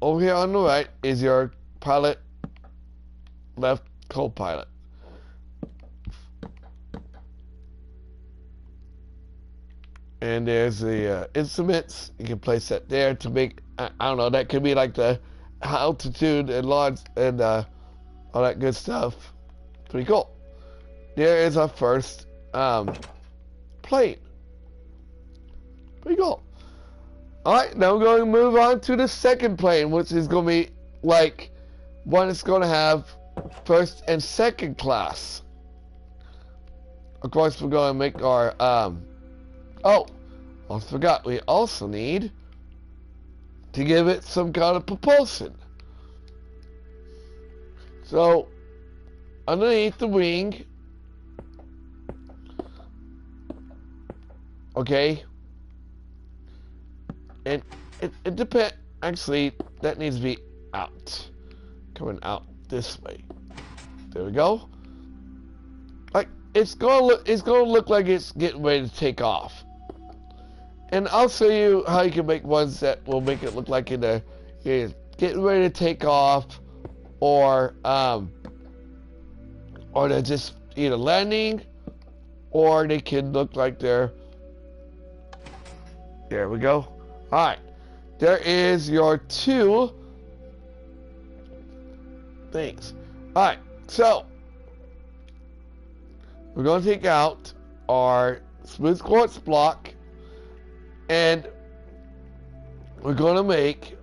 over here on the right is your pilot, left co-pilot. And there's the instruments. You can place that there to make, I don't know, that could be like the altitude and launch and all that good stuff. Pretty cool. There is our first plane. Pretty cool. Alright, now we're going to move on to the second plane, which is going to be like one that's going to have first and second class. Of course, we're going to make our, oh, almost forgot, we also need to give it some kind of propulsion. So, underneath the wing, okay, and it depends, actually, that needs to be out, coming out this way. There we go. Like it's gonna look like it's getting ready to take off. And I'll show you how you can make ones that will make it look like it's getting ready to take off, or they're just either landing, or they can look like they're. There we go. All right, there is your two things. All right, so we're going to take out our smooth quartz block, and we're going to make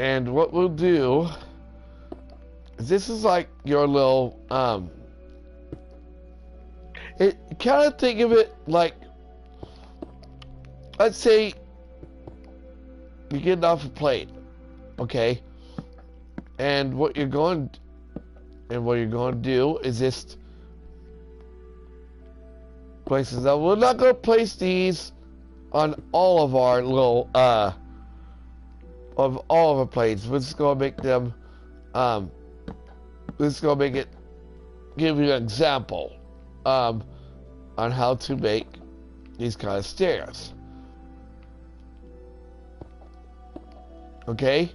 And what we'll do is this is like your little, it kind of think of it like, let's say you're getting off a plane, okay? And what you're going to do is just places. Now we're not going to place these on all of our little of all of our planes. We're just going to make them we're just going to make it give you an example on how to make these kind of stairs. Okay?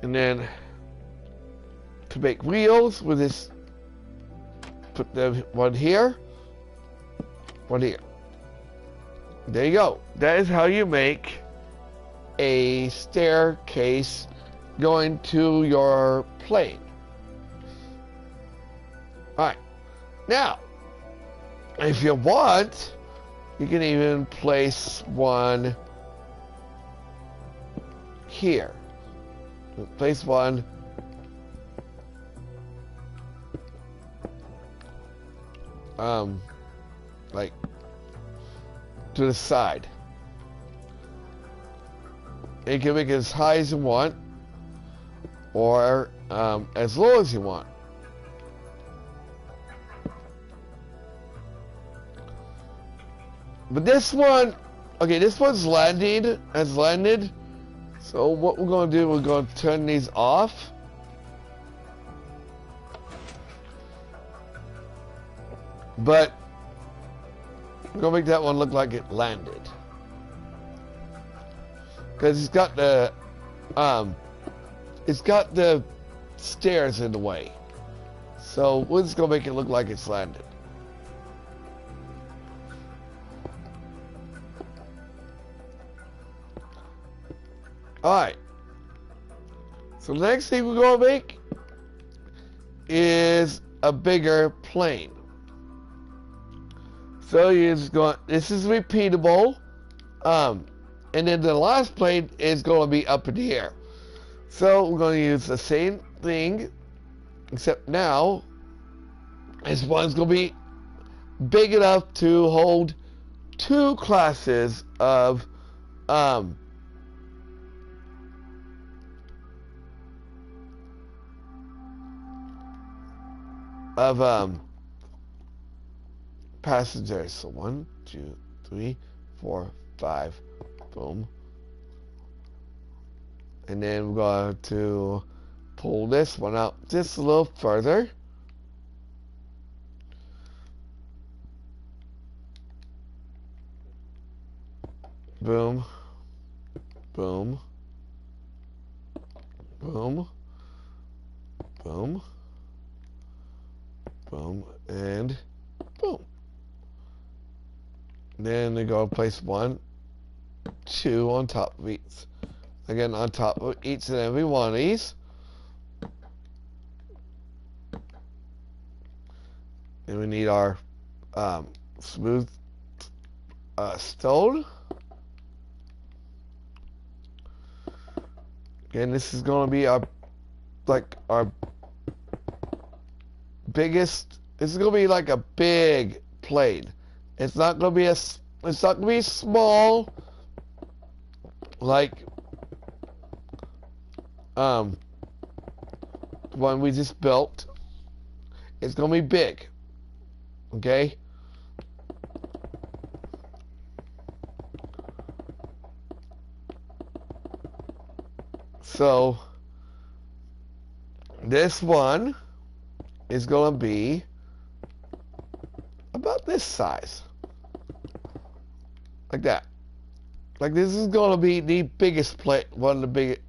And then to make wheels, we'll just put them one here, one here. There you go. That is how you make a staircase going to your plane. Alright. Now, if you want, you can even place one here. Place one like to the side. You can make it as high as you want or as low as you want. But this one, okay, this one's has landed. So what we're going to do, we're going to turn these off. But we're going to make that one look like it landed. Because it's got the stairs in the way. So we're just going to make it look like it's landed. Alright, so the next thing we're going to make is a bigger plane. So you're just going, this is repeatable, and then the last plane is going to be up in the air. So we're going to use the same thing, except now this one's going to be big enough to hold 2 classes of passengers. So 1, 2, 3, 4, 5, boom. And then we're going to pull this one out just a little further. Boom, boom, boom, boom, boom, and boom. Then they go place 1, 2 on top of each. Again, on top of each and every one of these. And we need our smooth stone. Again, this is going to be our biggest. This is going to be like a big plane. It's not going to be it's not going to be small. Like the one we just built. It's going to be big. Okay? So this one is going to be about this size. Like that. Like this is going to be the biggest plate, one of the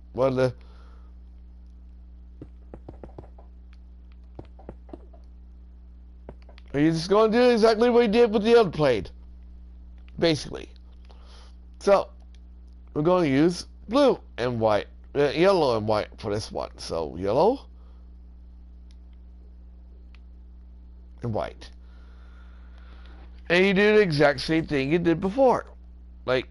you're just going to do exactly what you did with the other plate, basically. So we're going to use blue and white, yellow and white for this one. So yellow and white, and you do the exact same thing you did before. Like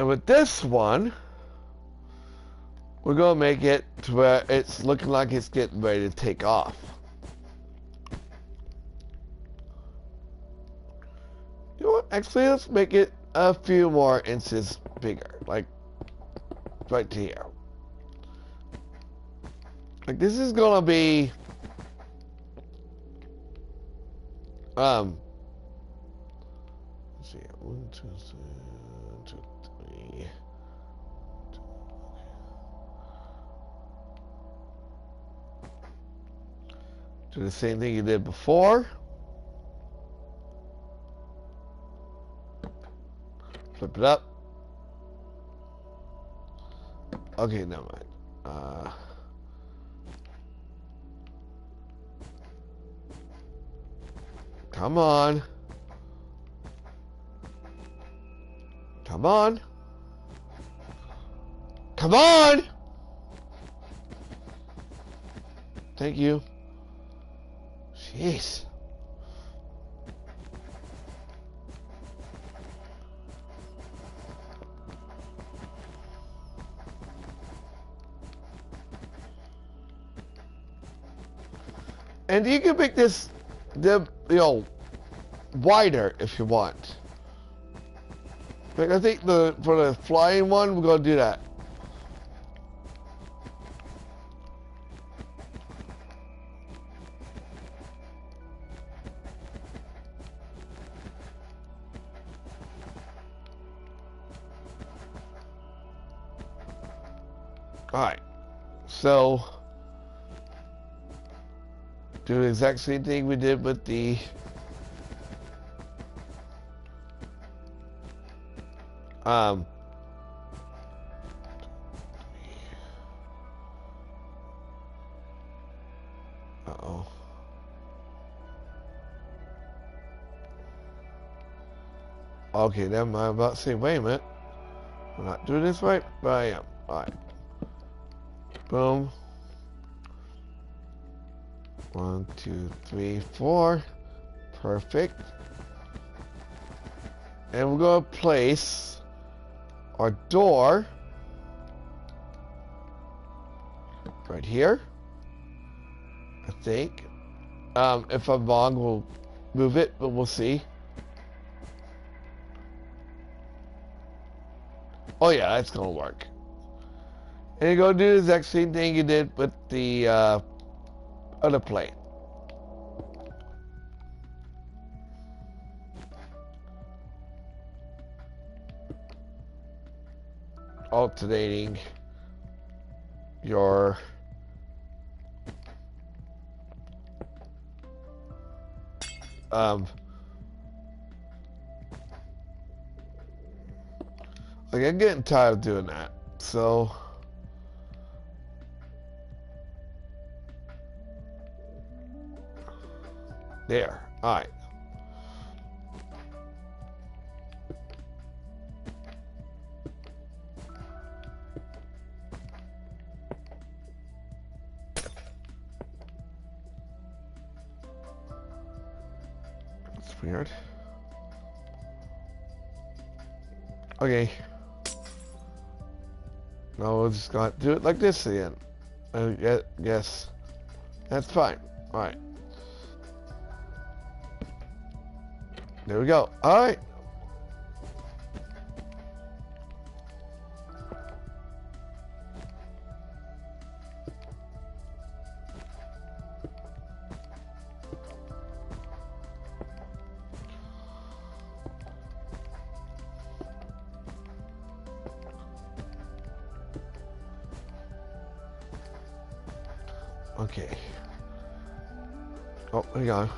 And with this one, we're going to make it to where it's looking like it's getting ready to take off. You know what? Actually, let's make it a few more inches bigger. Like, right to here. Like, this is going to be... let's see. 1, 2, 3, 1, 2, 3. Do the same thing you did before. Flip it up. Okay, never mind. Come on. Come on. Come on! Thank you. Jeez. And you can make this, wider if you want. Like I think for the flying one, we're gonna do that. Alright, so do the exact same thing we did with the uh-oh. Okay, then I'm about to say, wait a minute. I'm not doing this right, but I am. Alright. Boom. 1, 2, 3, 4. Perfect. And we're going to place our door right here. I think. If I'm wrong, we'll move it, but we'll see. Oh yeah, that's going to work. And you're going to do the exact same thing you did with the other plane. Alternating your like I'm getting tired of doing that, so there. All right. That's weird. Okay. Now we'll just got to do it like this again. I guess that's fine. All right. There we go. All right. Okay. Oh, hang on.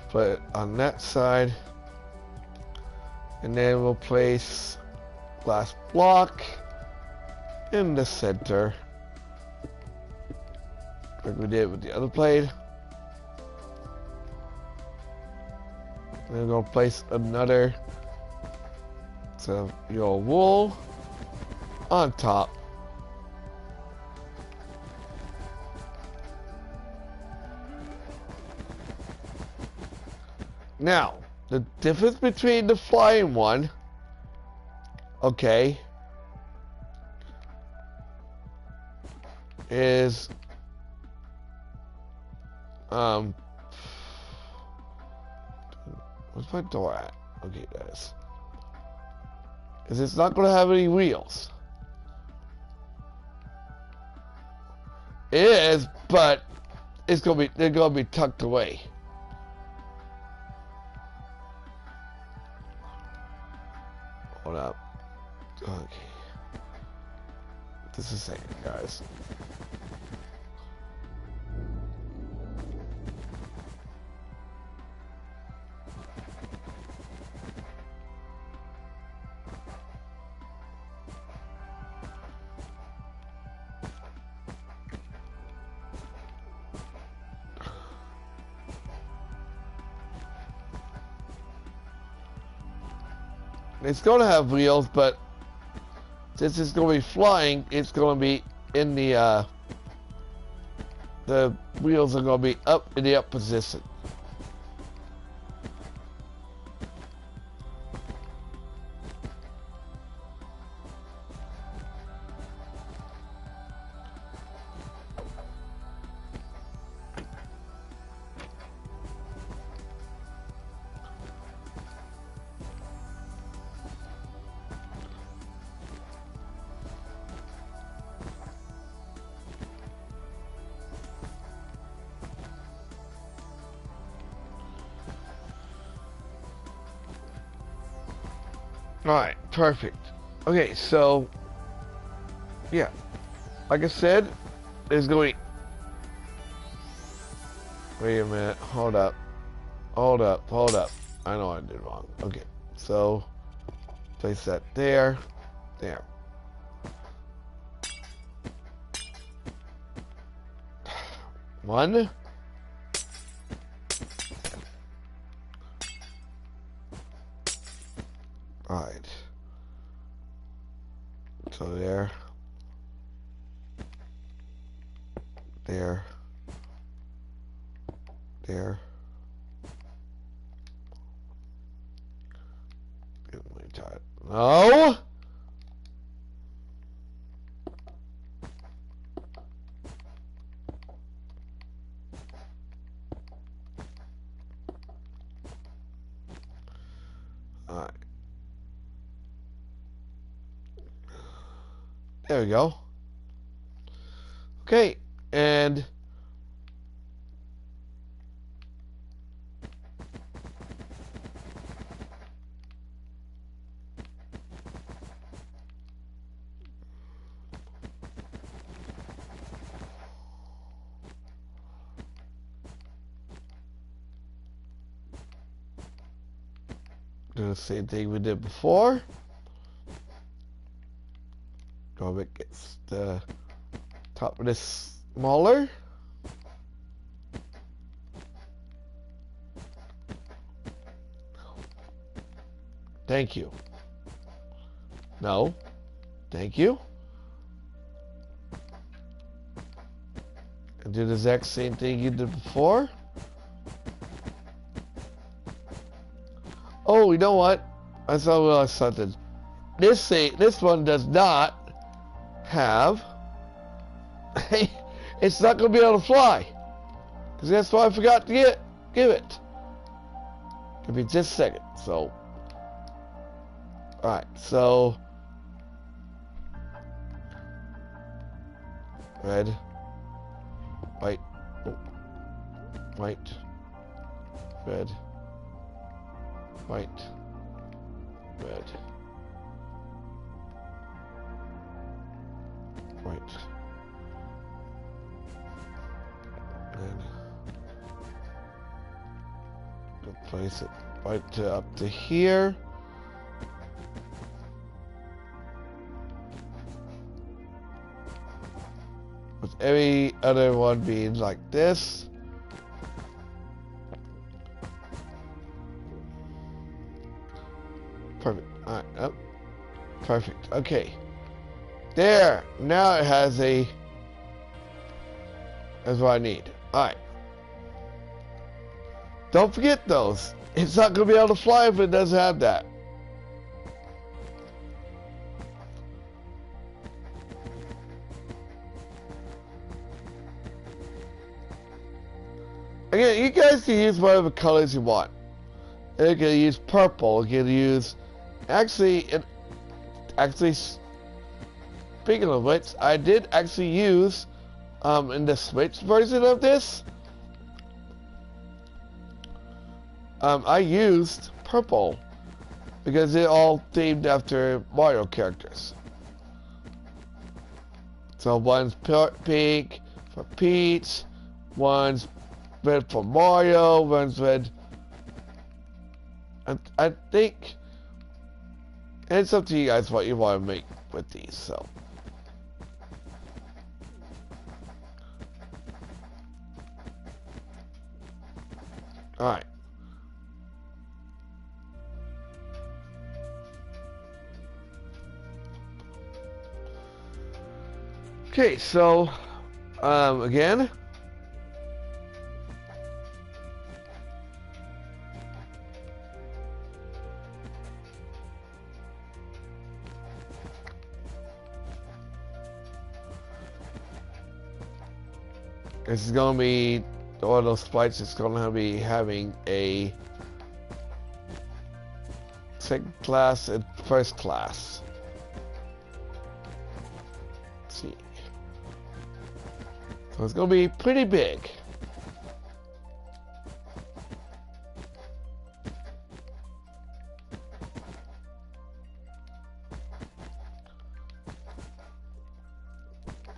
Put it on that side. And then we'll place glass block in the center. Like we did with the other plate. And then we'll place another wool on top. Now, the difference between the flying one Okay. Is where's my door at? Okay, guys. Is it's not gonna have any wheels? It is, but they're gonna be tucked away. Hold up. Okay. Just a second, guys. It's gonna have wheels, but since it's gonna be flying, it's gonna be in the wheels are gonna be up in the up position. Alright, perfect. Okay, so, yeah. Like I said, there's going... Wait a minute, hold up. Hold up, hold up. I know I did wrong. Okay, so, place that there. There. One. Alright. So there. There. There. No! Alright. There we go. Okay, and do the same thing we did before. Go make it the top of this smaller. Thank you. No. Thank you. And do the exact same thing you did before. Oh, you know what? I saw something. This one does not have. It's not going to be able to fly, because that's why I forgot to give it. Give me just a second. So, all right. So, red, white, white, red, white, red, white, red. Go place it right up to here. With every other one being like this. Perfect. Alright, oh. Perfect. Okay. There. Now it has a... That's what I need. Alright. Don't forget those. It's not going to be able to fly if it doesn't have that. Again, you guys can use whatever colors you want. You can use purple. You can use... Actually, speaking of which, I did actually use, in the Switch version of this, I used purple because they're all themed after Mario characters. So one's pink for Peach, one's red for Mario, one's red. I think it's up to you guys what you want to make with these. So. Alright. Okay, so, again, this is going to be one of those fights that's going to be having a second class and first class. Let's see. So it's going to be pretty big.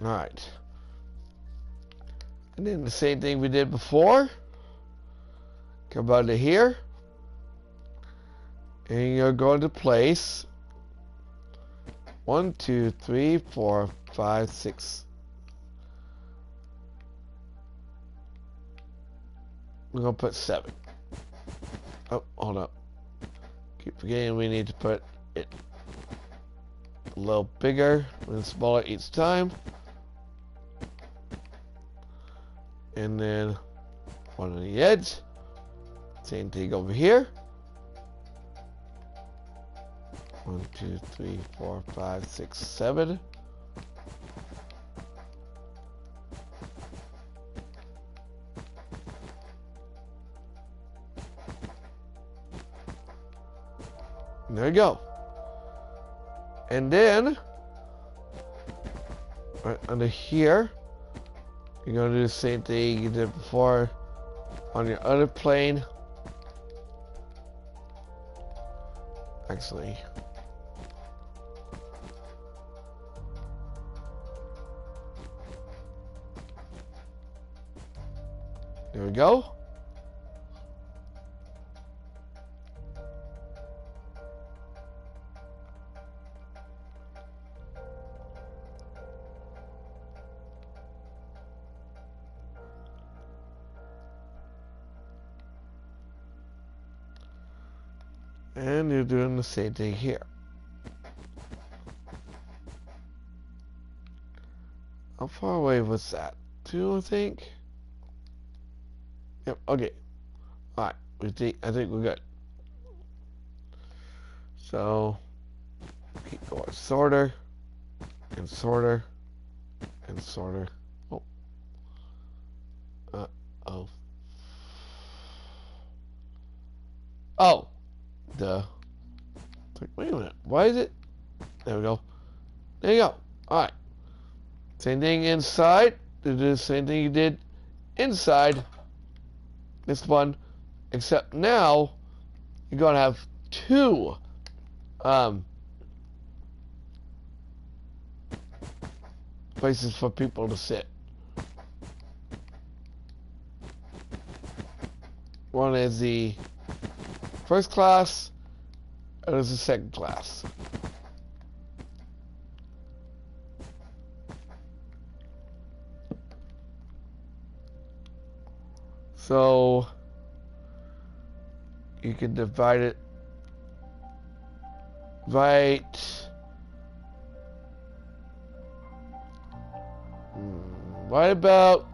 Alright. And then the same thing we did before. Come under here. And you're going to place 1, 2, 3, 4, 5, 6. We're going to put 7. Oh, hold up. Keep forgetting we need to put it a little bigger and smaller each time. And then one on the edge. Same thing over here. 1, 2, 3, 4, 5, 6, 7. There you go. And then right under here, you're going to do the same thing you did before on your other plane. Actually, there we go. And you're doing the same thing here. How far away was that? 2, I think? Yep, okay. Alright, I think we're good. So, keep going. Sorter, and sorter, and sorter. Oh. Uh-oh. Oh! Duh. Wait a minute. Why is it? There we go. There you go. Alright. Same thing inside. Do the same thing you did inside this one. Except now, you're going to have 2 places for people to sit. One is the first class, and there's the second class. So you can divide it right about,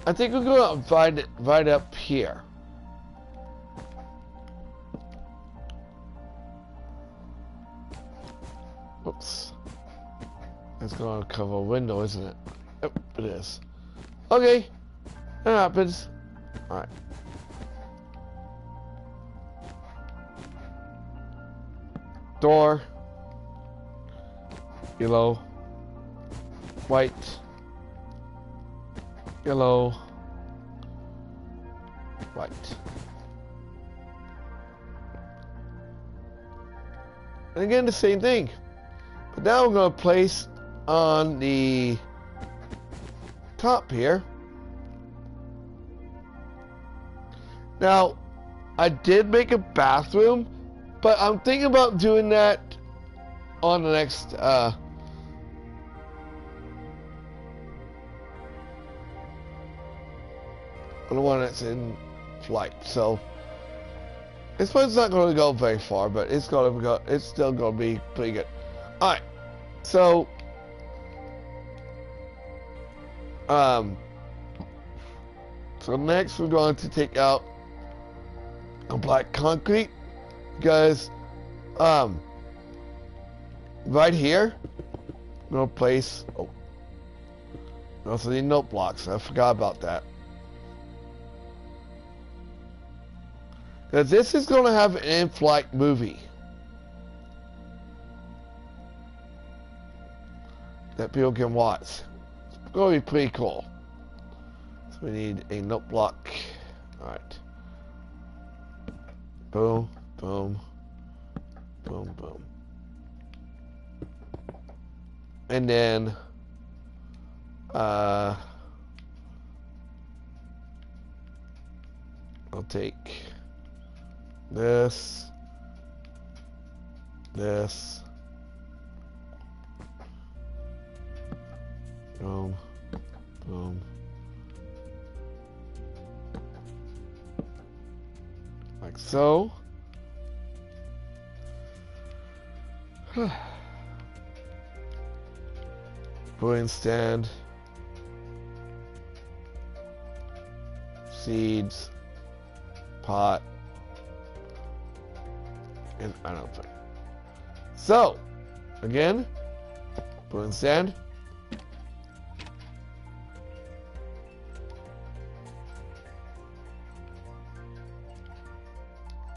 I think we're going to divide it right up here. Oops. That's going to cover a window, isn't it? Yep, it is. Okay. That happens. Alright. Door. Yellow. White. Yellow. White. And again, the same thing. But now we're going to place on the top here. Now, I did make a bathroom, but I'm thinking about doing that on the next, on the one that's in flight. So, this one's not going to go very far, but it's still going to be pretty good. Alright, so, so next we're going to take out a black concrete, because, right here, I'm going to place, oh, we also need note blocks, I forgot about that. Because this is going to have an in-flight movie that people can watch. It's going to be pretty cool. So we need a note block. Alright. Boom, boom, boom, boom. And then, I'll take this, boom, boom, like so. Brewing stand, seeds, pot, and I don't think. So, again, brewing stand,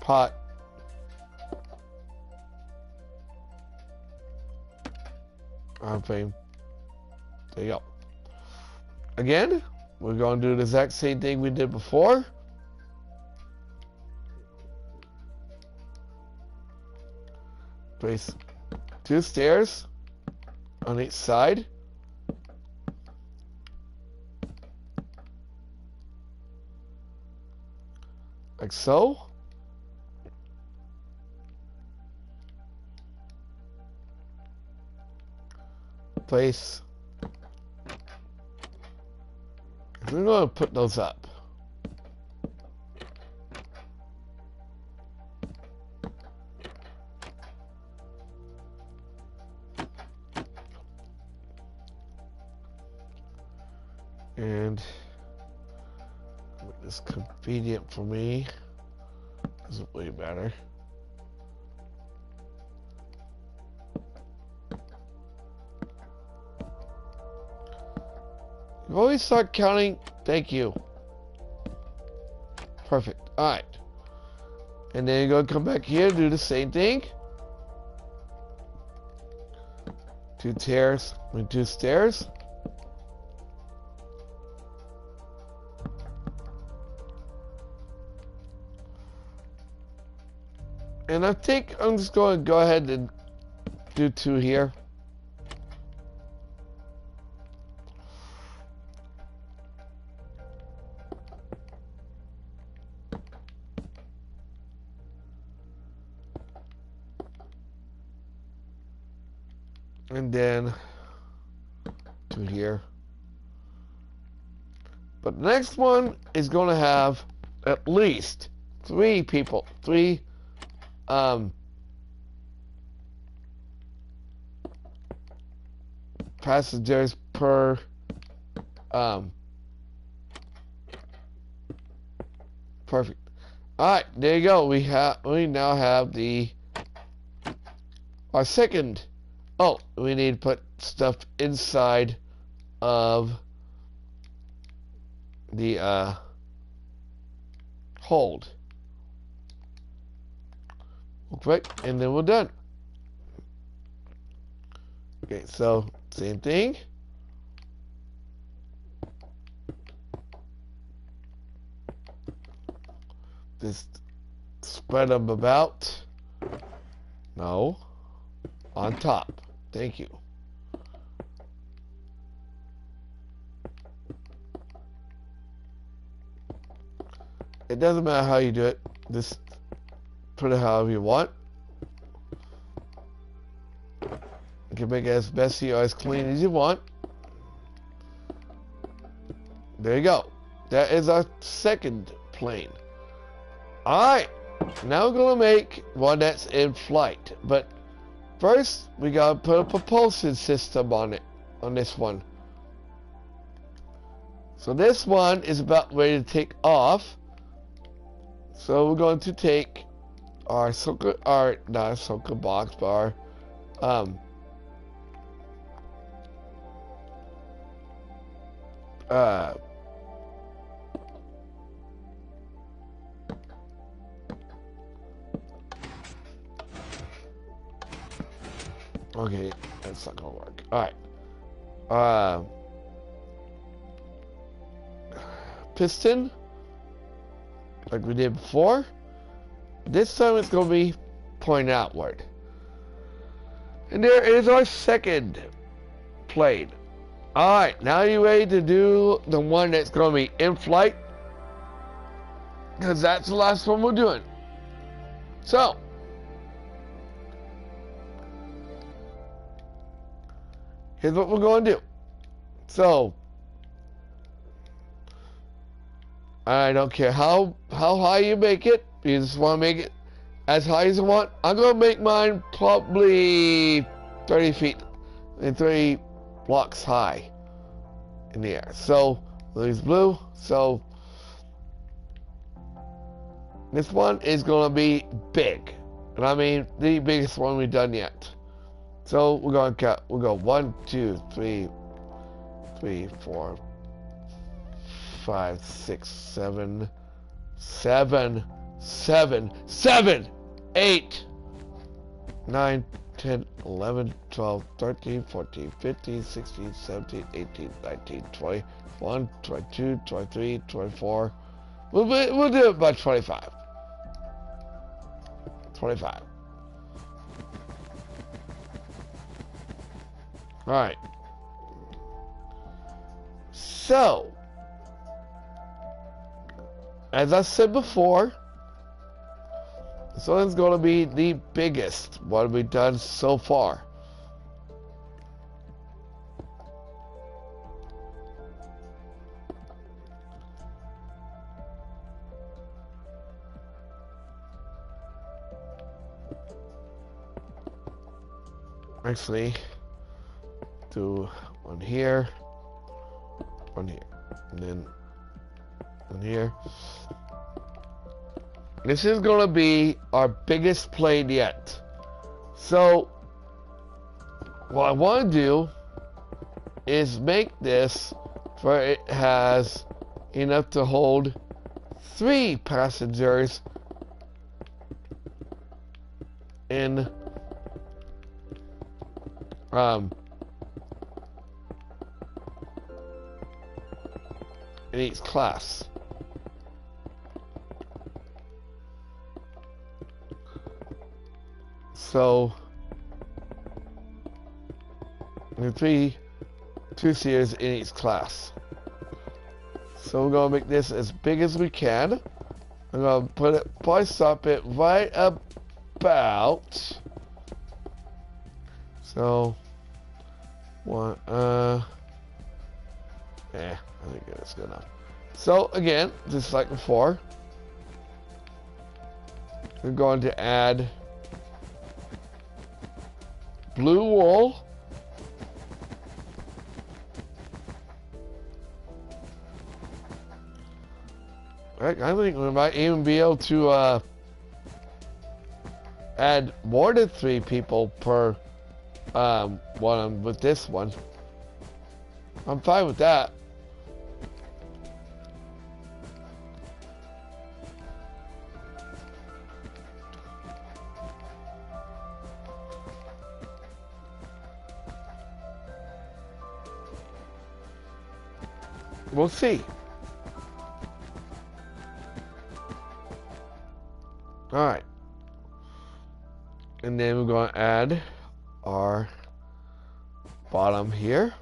pot, iron frame. There you go. Again, we're going to do the exact same thing we did before. Place 2 stairs on each side. Like so. Place. We're going to put those up. And make this convenient for me. Doesn't really matter. You always start counting. Thank you. Perfect. Alright. And then you're going to come back here and do the same thing. 2 stairs. 2 stairs. And I think I'm just going to go ahead and do 2 here. And then 2 here. But the next one is going to have at least 3 people. 3 passengers per perfect. Alright, there you go. We now have our second. Oh, we need to put stuff inside of the hold. Okay, and then we're done. Okay, so same thing. Just spread them about. No. On top. Thank you. It doesn't matter how you do it. Just put it however you want. You can make it as messy or as clean as you want. There you go. That is our second plane. Alright. Now we're going to make one that's in flight. But first, we got to put a propulsion system on it. On this one. So this one is about ready to take off. So we're going to take our Ahsoka, not Ahsoka box, but our okay, that's not gonna work. Alright. Piston. Like we did before. This time it's going to be pointing outward. And there is our second plane. Alright, now you ready to do the one that's going to be in flight? Because that's the last one we're doing. So, here's what we're going to do. So, I don't care how high you make it. You just want to make it as high as you want. I'm going to make mine probably 30 feet and 30 blocks high in the air. So, Lily's blue. So, this one is going to be big. And I mean, the biggest one we've done yet. So, we're going to count. We'll go 1, 2, 3, 4, 5, 6, 7, 8, 9, 10, 11, 12, 13, 14, 15, 16, 17, 18, 19, 20, 21, 22, 23, 24. We'll do it by 25. 25. Alright. So, as I said before, this one's going to be the biggest one we've done so far. Actually, do one here, and then one here. This is going to be our biggest plane yet. So, what I want to do is make this where it has enough to hold 3 passengers in each class. So, the 2-seaters in each class. So we're gonna make this as big as we can. I'm gonna probably stop it right about. So, one, I think that's good enough. So again, just like before, we're going to add blue wool. I think we might even be able to add more than 3 people per one with this one. I'm fine with that. We'll see. Alright. And then we're going to add our bottom here.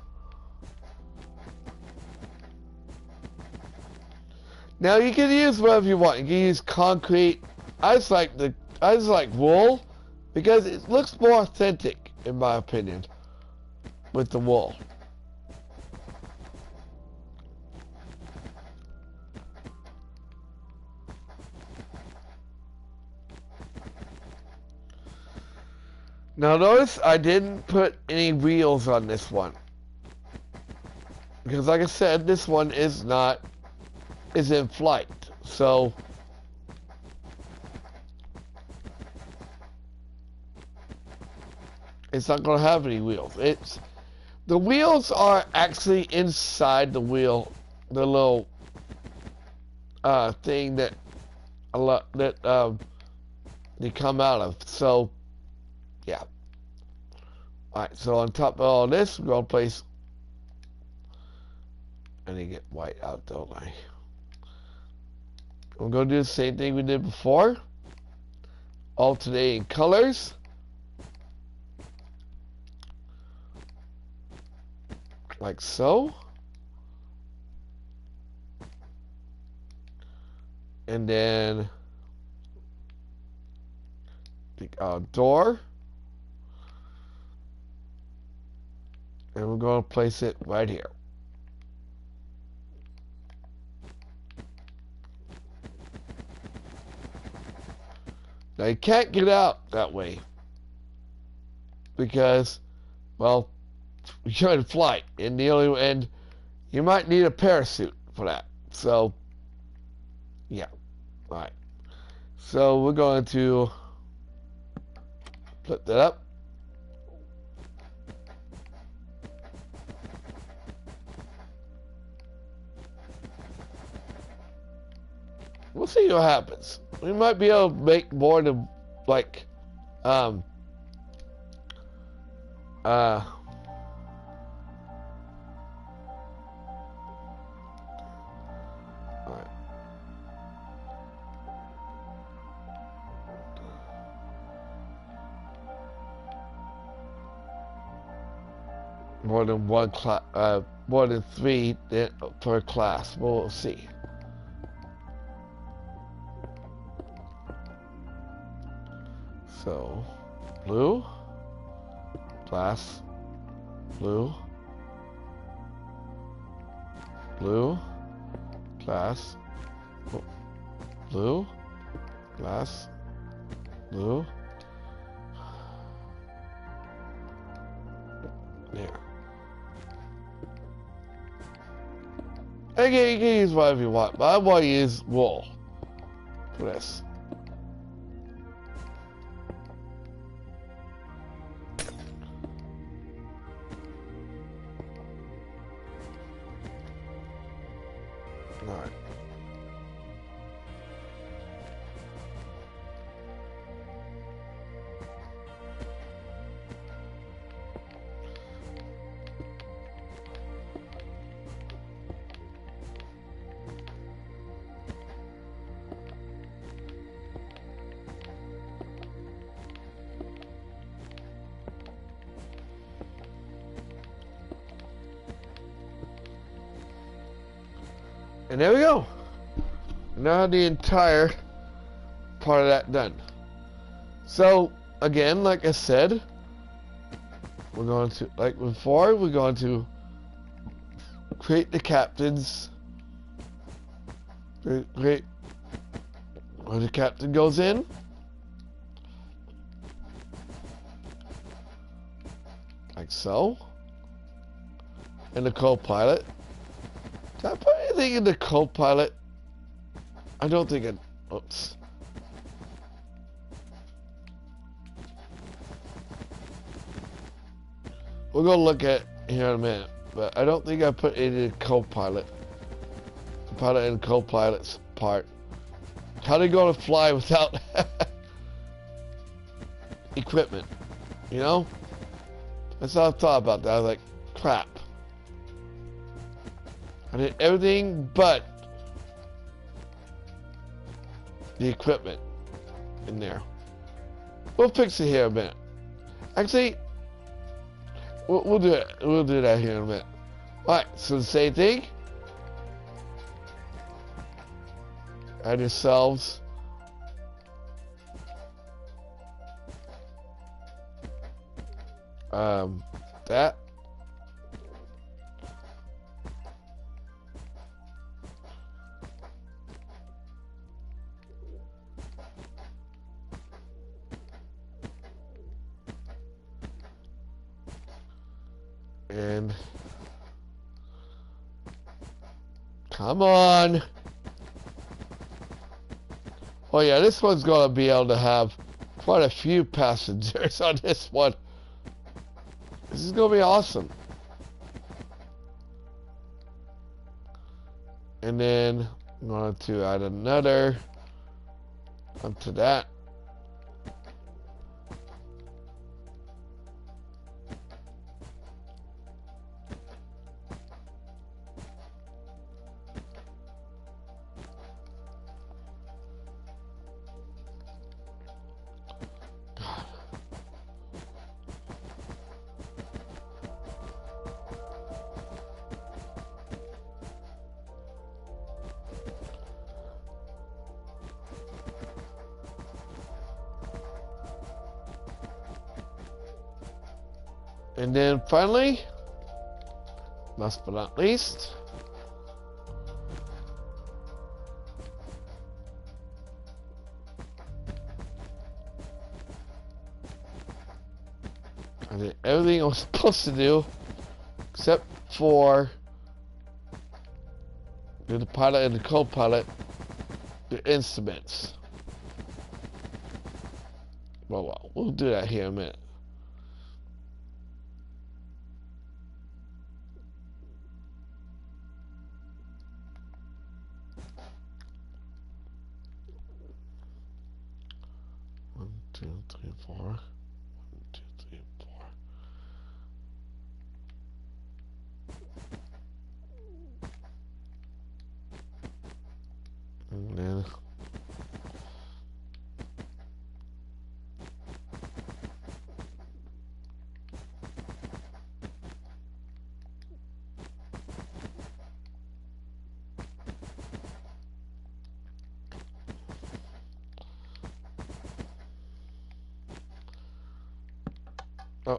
Now you can use whatever you want. You can use concrete. I just like wool because it looks more authentic in my opinion with the wool. Now notice I didn't put any wheels on this one. Because like I said, this one is in flight. So it's not gonna have any wheels. The wheels are actually inside the wheel, the little thing that they come out of. So yeah. Alright, so on top of all this, we're going to place... I need to get white out, don't I? We're going to do the same thing we did before. Alternating colors. Like so. And then... the door. And we're going to place it right here. Now you can't get out that way because, well, you're in flight, and you might need a parachute for that. So, yeah, all right. So we're going to flip that up. We'll see what happens. We might be able to make more than like alright. More than one class, more than 3 per class. We'll see. So, blue, glass, blue, blue, glass, blue, glass, blue. There. Again, you can use whatever you want, but I want to use wool for this. Alright. And there we go. Now the entire part of that done. So again, like I said, we're going to, like before, we're going to create the captains. Create where the captain goes in. Like so. And the co-pilot. Did I put anything in the co-pilot? I don't think it... Oops. We're going to look at here in a minute. But I don't think I put any in the co-pilot. The pilot and co-pilot's part. How are they going to fly without equipment? You know? That's how I thought about that. I was like, crap. I did everything but the equipment in there. We'll fix it here in a minute. Actually, we'll do it. We'll do that here in a minute. Alright, so the same thing. Add yourselves. That. And come on. Oh yeah, this one's gonna be able to have quite a few passengers on this one. This is gonna be awesome. And then I'm going to add another onto that. And then finally, last but not least, I did everything I was supposed to do except for the pilot and the co-pilot, the instruments. Well, we'll do that here in a minute. One, two, three, four. 1, 2, 3, 4. And then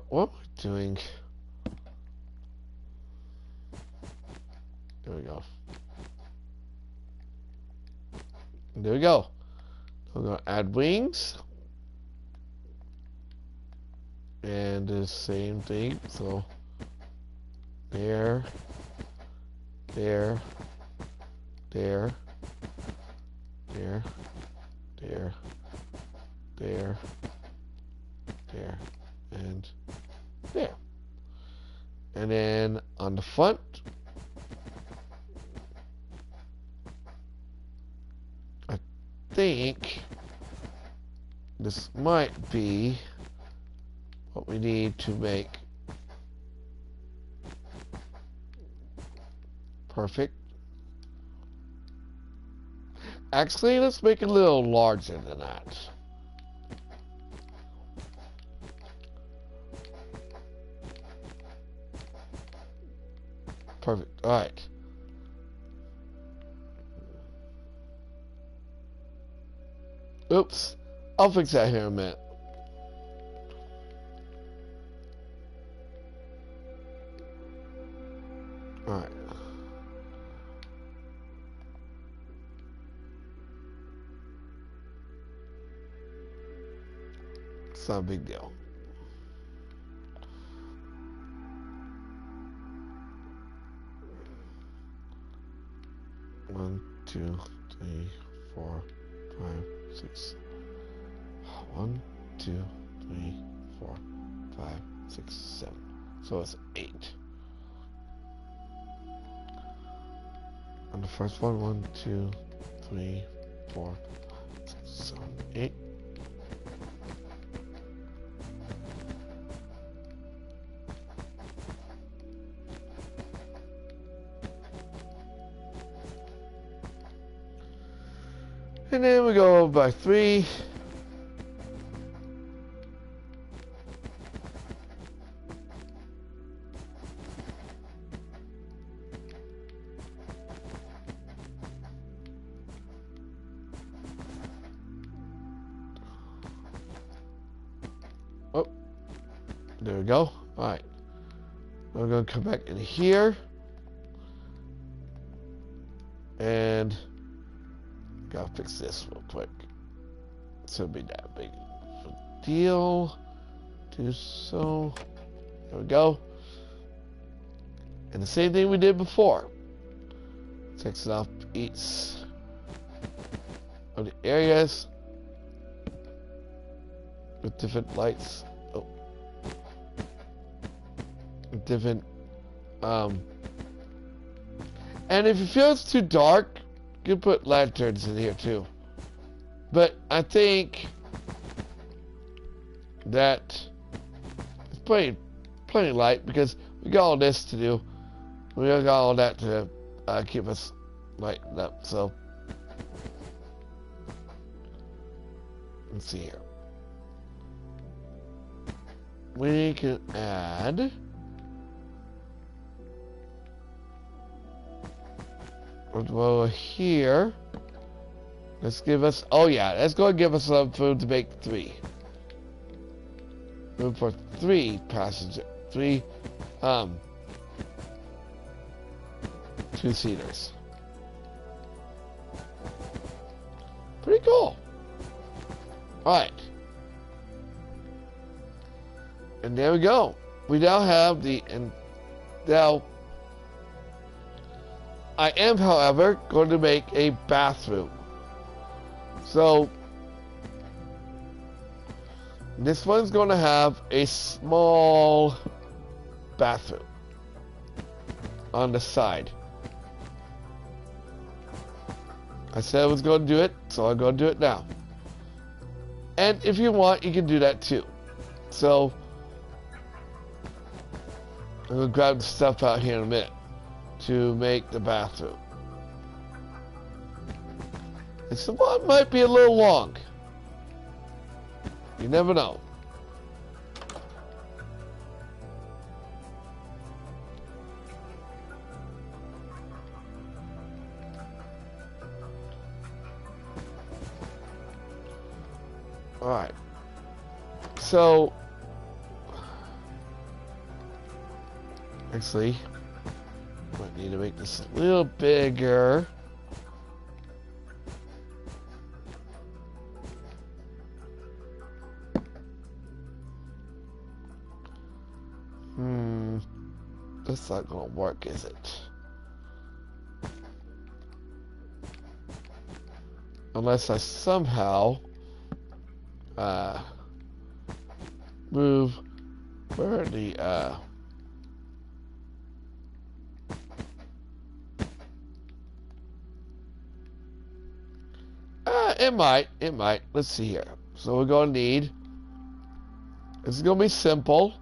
what am I doing? There we go. There we go. We're going to add wings. And the same thing. So, there, there, there, there, there, there, there, and there. And then on the front, I think this might be what we need to make perfect. Actually, let's make it a little larger than that. Perfect. All right. Oops. I'll fix that here in a minute. All right. It's not a big deal. One, two, three, 4, 5, 6. 1, 2, 3, 4, 5, 6, 7. So it's 8. On the first one, 1, 2, 3, 4, 5, 6, 7, 8. And then we go by 3. Oh, there we go. Alright. We're going to come back in here. And gotta fix this real quick. It's gonna be that big of a deal. Do so. There we go. And the same thing we did before. Takes it off each of the areas with different lights. Oh. With different and if you feel it's too dark, you can put lanterns in here too. But I think that it's plenty light because we got all this to do. We got all that to keep us lightened up. So let's see here. We can add. Well, here, let's give us, oh yeah, let's go and give us some food to make 3. Room for 3 passengers, 3, 2-seaters. Pretty cool. Alright. And there we go. We now have the, and now, I am, however, going to make a bathroom. So, this one's going to have a small bathroom on the side. I said I was going to do it, so I'm going to do it now. And if you want, you can do that too. So, I'm going to grab the stuff out here in a minute to make the bathroom. This one might be a little long. You never know. Alright. So, actually, might need to make this a little bigger. That's not gonna work, is it? Unless I somehow move where the it might. Let's see here. So we're gonna need, this is gonna be simple.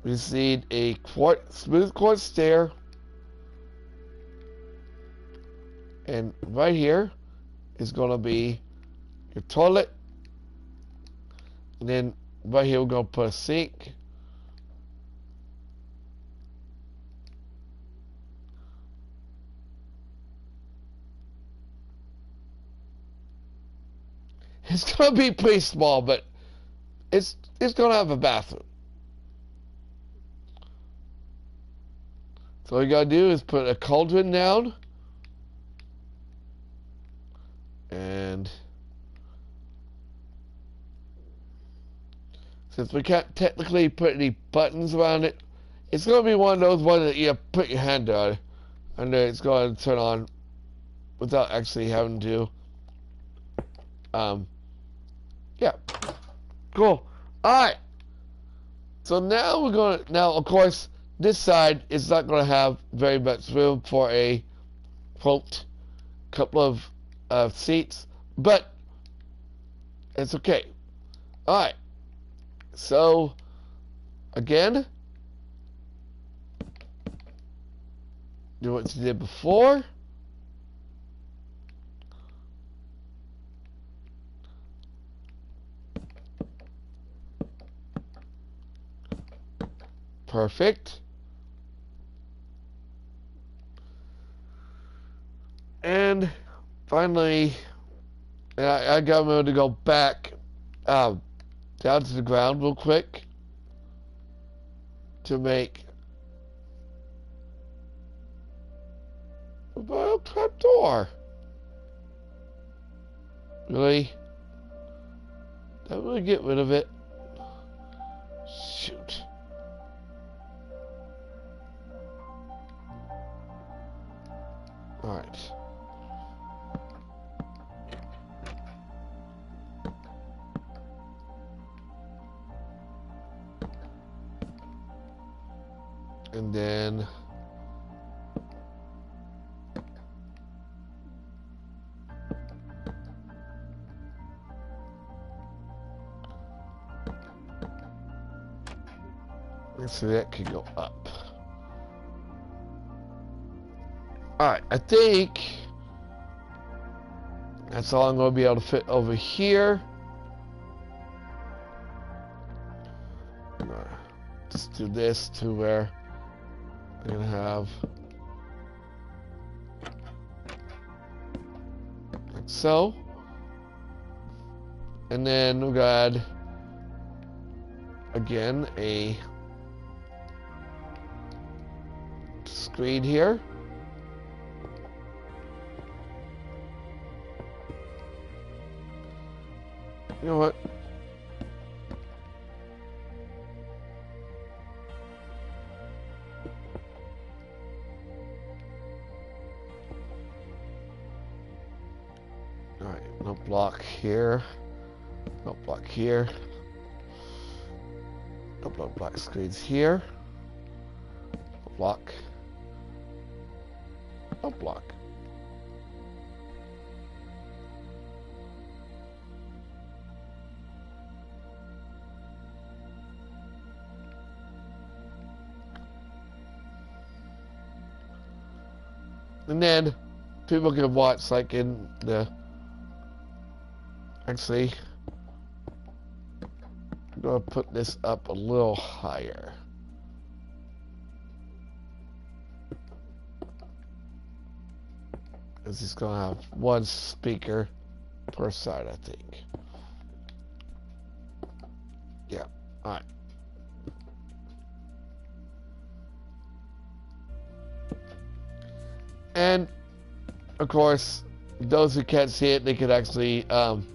We just need a smooth quartz stair, and right here is gonna be your toilet, and then right here we're gonna put a sink. It's gonna be pretty small, but it's gonna have a bathroom. So all you gotta do is put a cauldron down, and since we can't technically put any buttons around it, it's gonna be one of those ones that you put your hand on, and then it's gonna turn on without actually having to. Yeah, cool. All right. So now we're gonna, now of course this side is not gonna have very much room for a quote couple of seats, but it's okay. All right. So again, do what you did before. Perfect. And finally, I got him to go back down to the ground real quick to make a bio trap door. Really? Don't really get rid of it. Shoot. Alright. And then so that could go up. Alright, I think that's all I'm going to be able to fit over here. Let's do this to where I'm going to have like so. And then we got again a screen here. You know what? Alright, no block here. No block here. No block screens here. No block. No block. And then people can watch like in the actually I'm gonna put this up a little higher. Because it's gonna have one speaker per side, I think. Yeah, alright. And of course, those who can't see it, they could actually come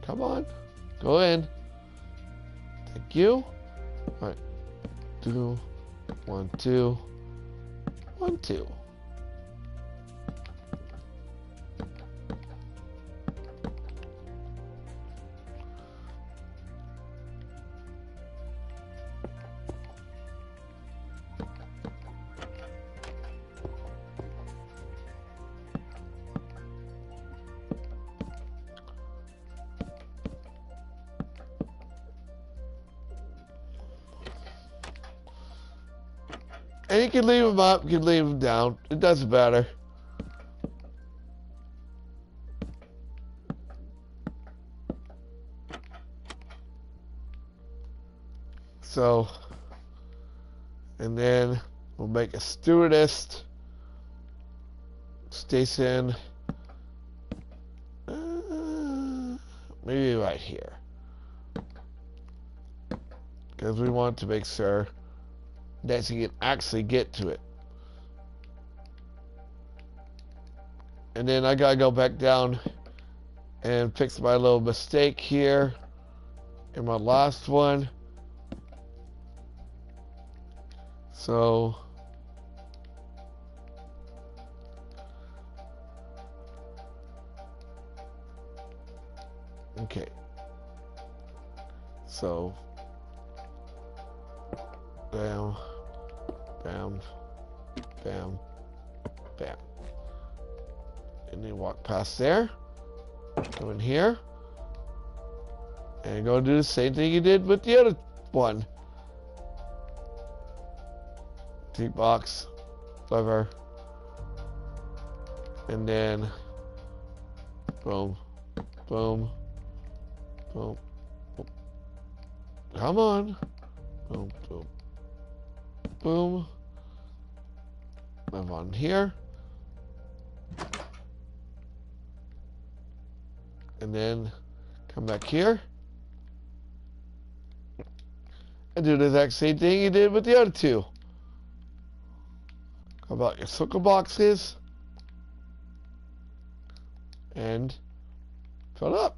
on, go in. Thank you. All right, 2, 1, 2, 1, 2. And you can leave them up, you can leave them down. It doesn't matter. So, and then we'll make a stewardess station. Maybe right here. Because we want to make sure that you can actually get to it. And then I gotta go back down and fix my little mistake here in my last one. So okay. So bam, bam, bam, bam. And then walk past there. Go in here. And go do the same thing you did with the other one. Deep box, lever. And then boom, boom, boom, boom. Come on. Boom, boom, boom. Move on here. And then come back here. And do the exact same thing you did with the other two. How about your circle boxes? And fill it up.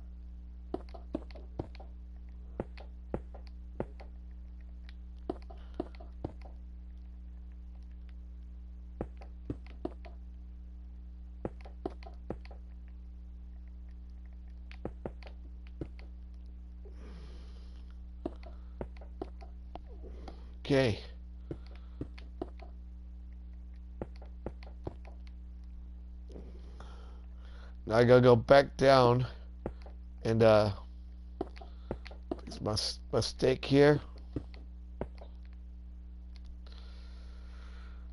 Okay. Now I gotta go back down and fix my steak here.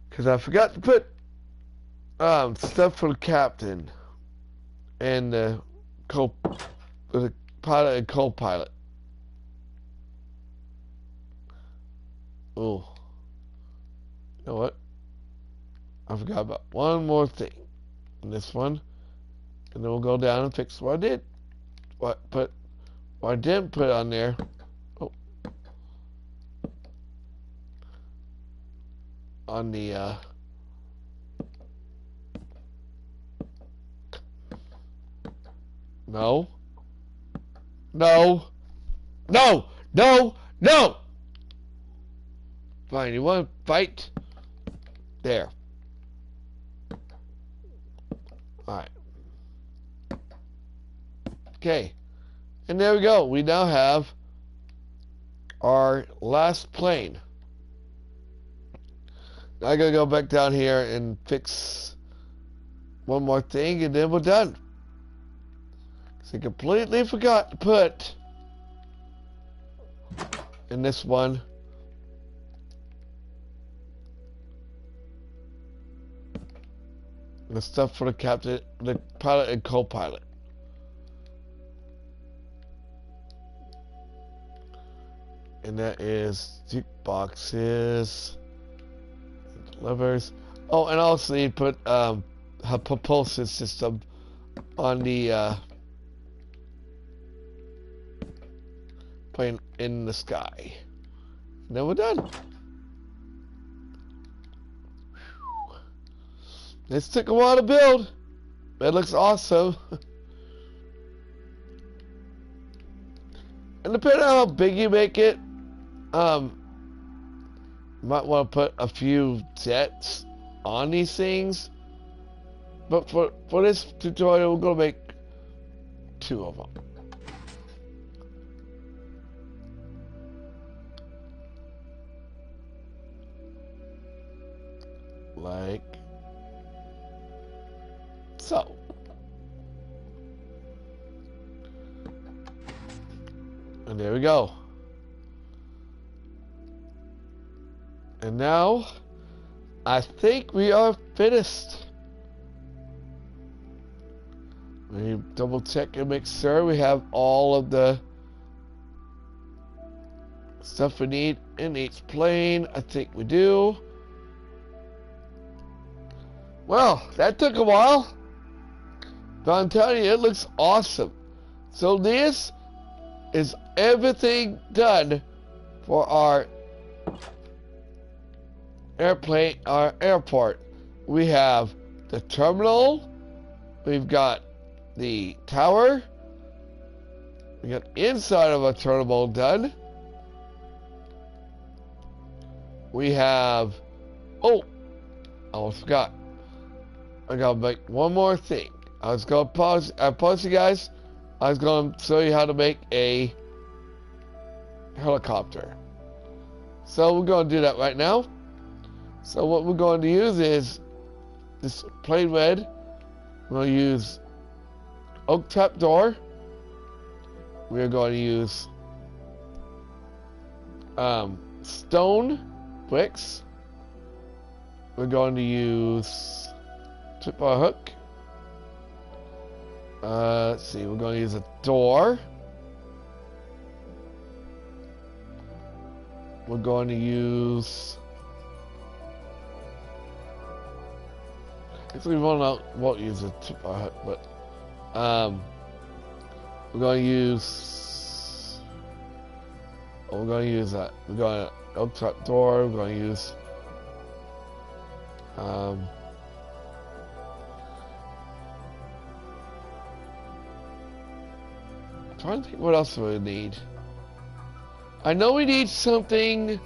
Cause I forgot to put stuff for the captain and the pilot and co-pilot. Oh, you know what? I forgot about one more thing in this one, and then we'll go down and fix what I did. What I didn't put on there. Oh, on the no, no, no, no, no. Fine, you want to fight? There. Alright. Okay. And there we go. We now have our last plane. Now I gotta go back down here and fix one more thing and then we're done. Because I completely forgot to put in this one the stuff for the captain, the pilot, and co-pilot. And that is jukeboxes, levers. Oh, and also you put a propulsion system on the plane in the sky. And then we're done. This took a while to build. It looks awesome. And depending on how big you make it, you might want to put a few jets on these things. But for this tutorial, we're going to make 2 of them. Like so. And there we go. And now, I think we are finished. Let me double check and make sure we have all of the stuff we need in each plane. I think we do. Well, that took a while. But I'm telling you, it looks awesome. So this is everything done for our airplane, our airport. We have the terminal. We've got the tower. We got inside of a terminal done. We have, oh, I almost forgot. I gotta make one more thing. I was gonna pause. I paused you guys. I was gonna show you how to make a helicopter. So we're gonna do that right now. So what we're going to use is this plain red. We're going to use oak trap door. We're going to use stone bricks. We're going to use tripwire hook. Let's see, we're going to use a door. we're going to use. Actually, we won't use it, but we're going to use. Oh, we're going to use that. We're going to oak trap door. We're going to use. I'm trying to think what else we need. I know we need something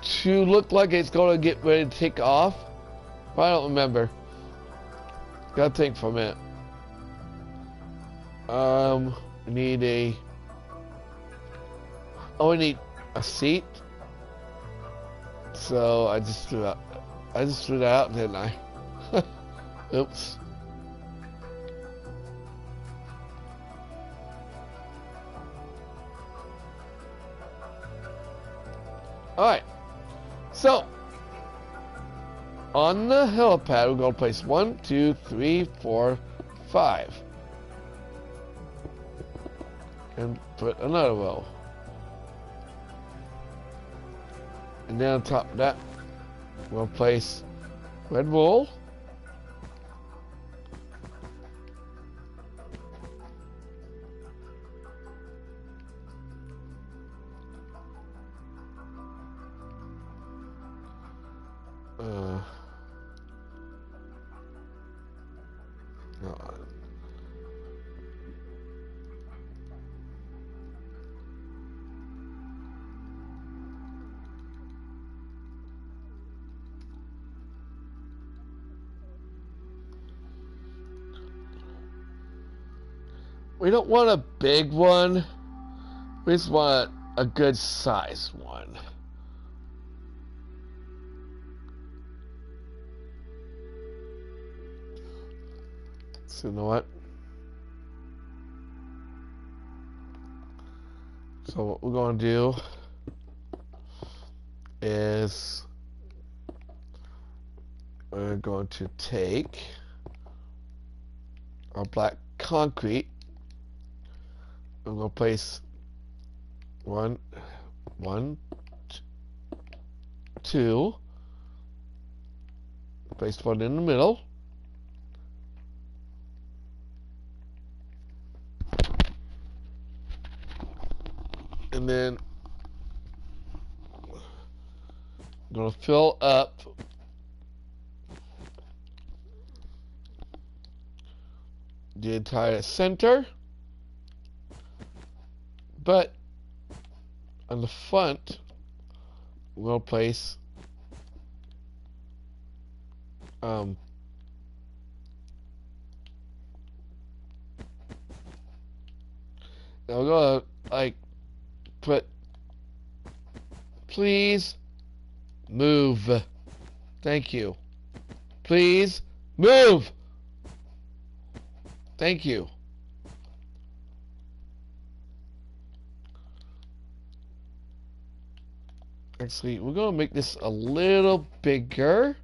to look like it's going to get ready to take off, but I don't remember. Gotta think for a minute. We need a. Oh, we need a seat. So I just threw that. I just threw that out, didn't I? Oops. Alright, so on the helipad we're going to place 1, 2, 3, 4, 5 and put another row, and then on top of that we'll place red wool, we don't want a big one, we just want a good size one. So you know what? So what we're going to do is we're going to take our black concrete. We're going to place 1, 2, place one in the middle. And then I'm going to fill up the entire center, but on the front we'll place now we're going to like put please move, thank you, please move, thank you. Actually, we're going to make this a little bigger.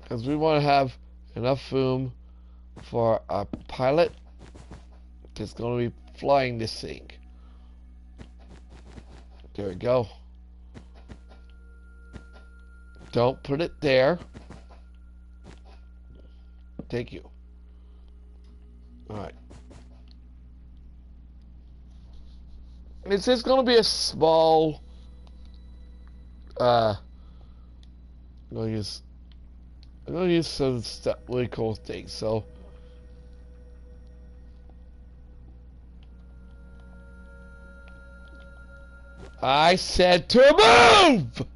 Because we want to have enough room for a pilot that's going to be flying this thing. There we go. Don't put it there. Thank you. Alright. It's just going to be a small, I'm going to use some stuff, really cool things, so. I said to move!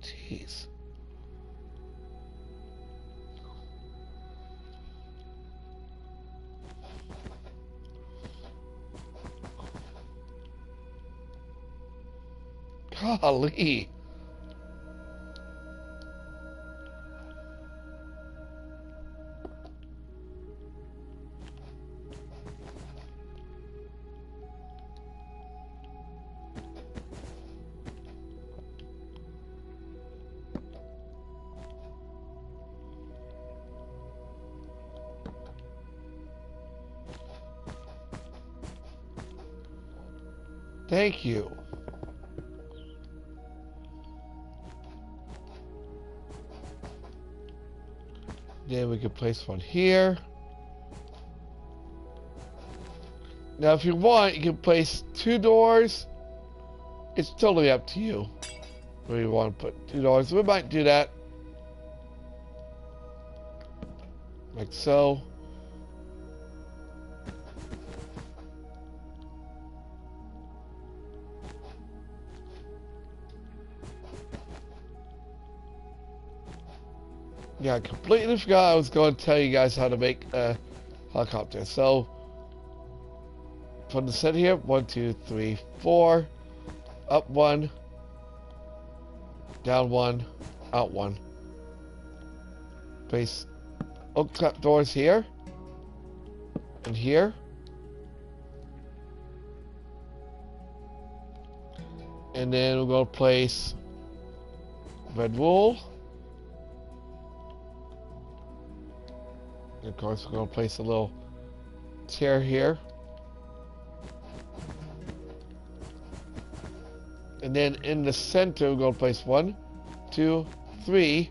Jeez. Golly. Thank you. Then we can place one here. Now, if you want, you can place 2 doors. It's totally up to you. Where you want to put 2 doors. We might do that. Like so. Yeah, I completely forgot I was going to tell you guys how to make a helicopter. So, from the center here, 1, 2, 3, 4, up 1, down 1, out 1. Place oak trap doors here, and here. And then we're going to place red wool. And of course, we're going to place a little chair here. And then in the center, we're going to place 1, 2, 3.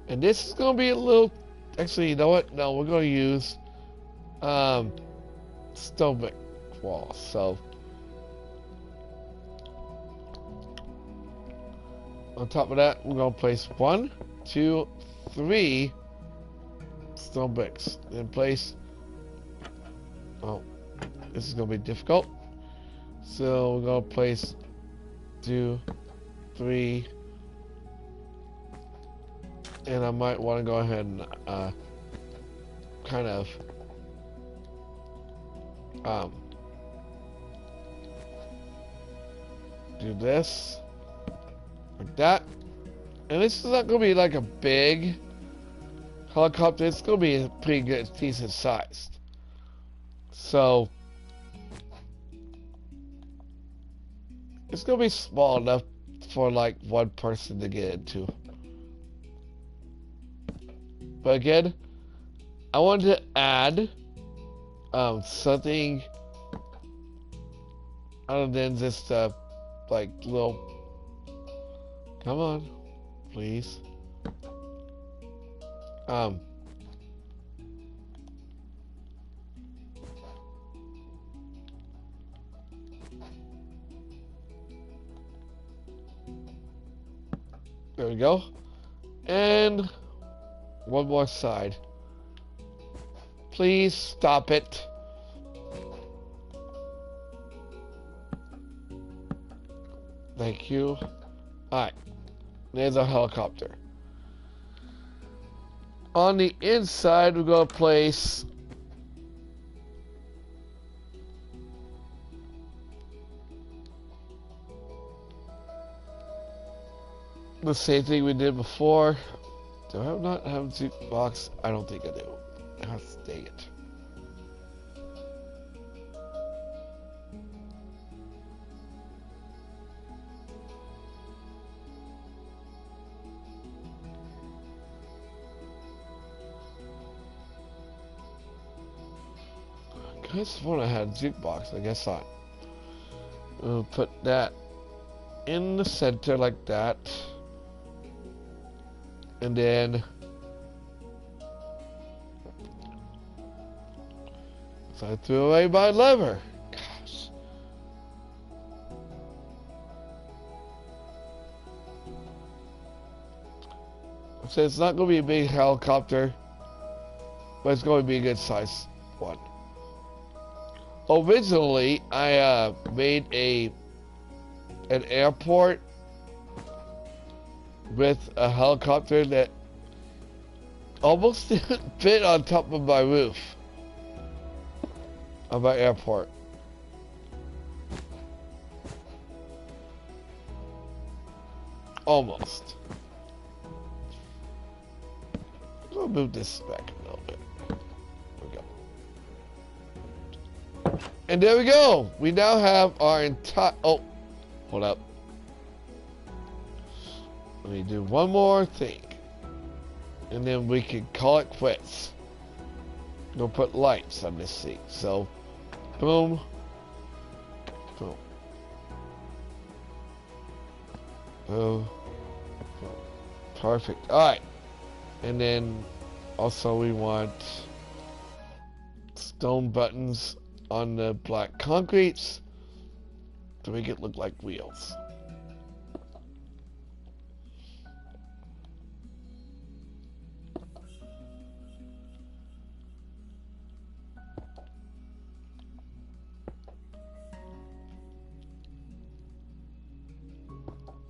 And this is going to be a little... Actually, you know what? No, we're going to use stone brick walls. So, on top of that, we're going to place 1, 2, 3 stone bricks. Then place... Oh, this is going to be difficult. So we're going to place 2, 3, and I might want to go ahead and kind of do this like that. And this is not going to be like a big helicopter. It's going to be a pretty good, decent sized. So it's going to be small enough for like one person to get into. But again, I wanted to add something other than just like little... Come on, please. There we go. And one more side. Please stop it. Thank you. Alright. There's our helicopter. On the inside, we're going to place the same thing we did before. Do I not have a jukebox? I don't think I do. Dang it. I could have sworn I had a jukebox. I guess not. We'll put that in the center like that. And then so I threw away my lever. Gosh. So it's not going to be a big helicopter, but it's going to be a good size one. Originally, I made an airport with a helicopter that almost didn't fit on top of my roof of my airport. Almost. I'll move this back a little bit. There we go. And there we go. We now have our entire... Oh, hold up. Let me do one more thing. And then we can call it quits. We'll put lights on this thing. So, boom. Oh, perfect. Alright. And then also we want stone buttons on the black concretes to make it look like wheels.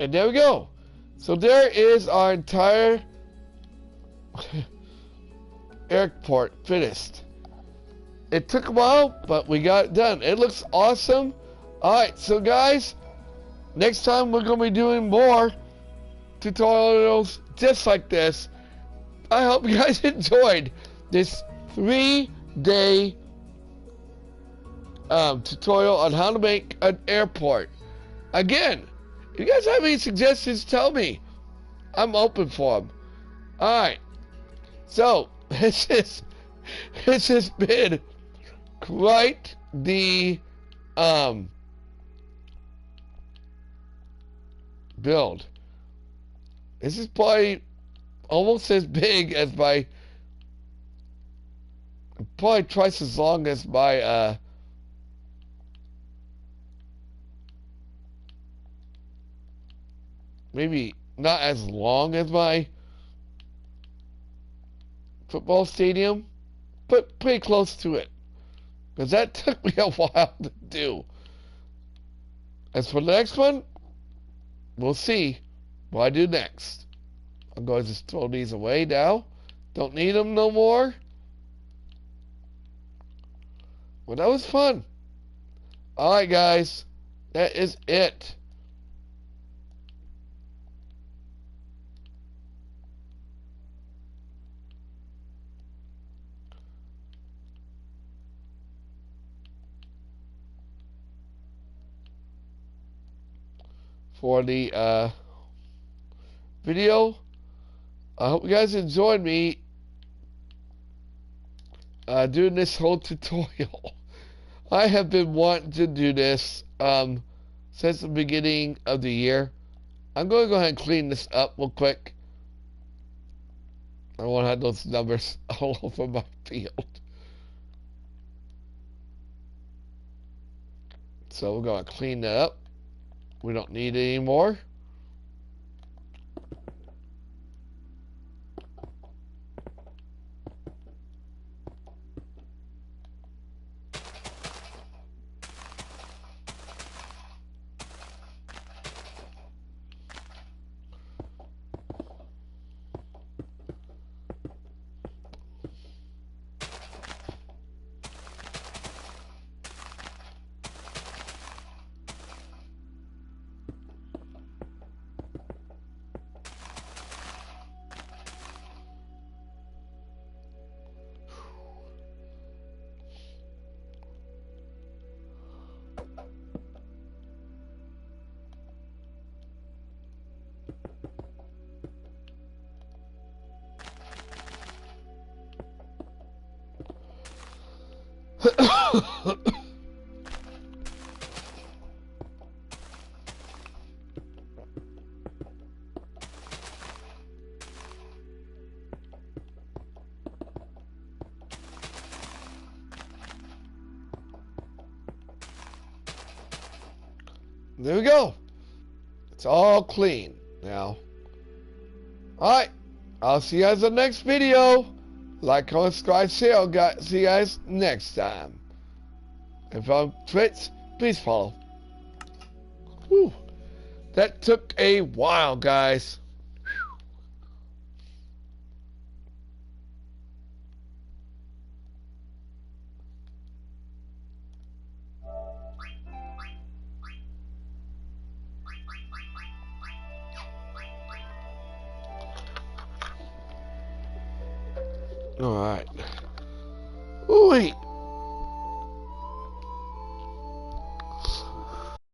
And there we go. So there is our entire airport finished. It took a while, but we got it done. It looks awesome. Alright, so guys, next time we're going to be doing more tutorials just like this. I hope you guys enjoyed this 3-day tutorial on how to make an airport. Again, if you guys have any suggestions, tell me. I'm open for them. Alright. So, this has been quite the build. This is probably almost as big as my, probably twice as long as my maybe not as long as my football stadium, but pretty close to it. Because that took me a while to do. As for the next one, we'll see what I do next. I'm going to just throw these away now. Don't need them no more. Well, that was fun. Alright, guys. That is it. For the video. I hope you guys enjoyed me doing this whole tutorial. I have been wanting to do this since the beginning of the year. I'm going to go ahead and clean this up real quick. I don't want to have those numbers all over my field. So we're going to clean that up. We don't need it anymore. There we go. It's all clean now. Alright. I'll see you guys in the next video. Like, comment, subscribe, share. I'll see you guys next time. If I'm Twitch, please follow. Whew. That took a while, guys. Alright. Wait.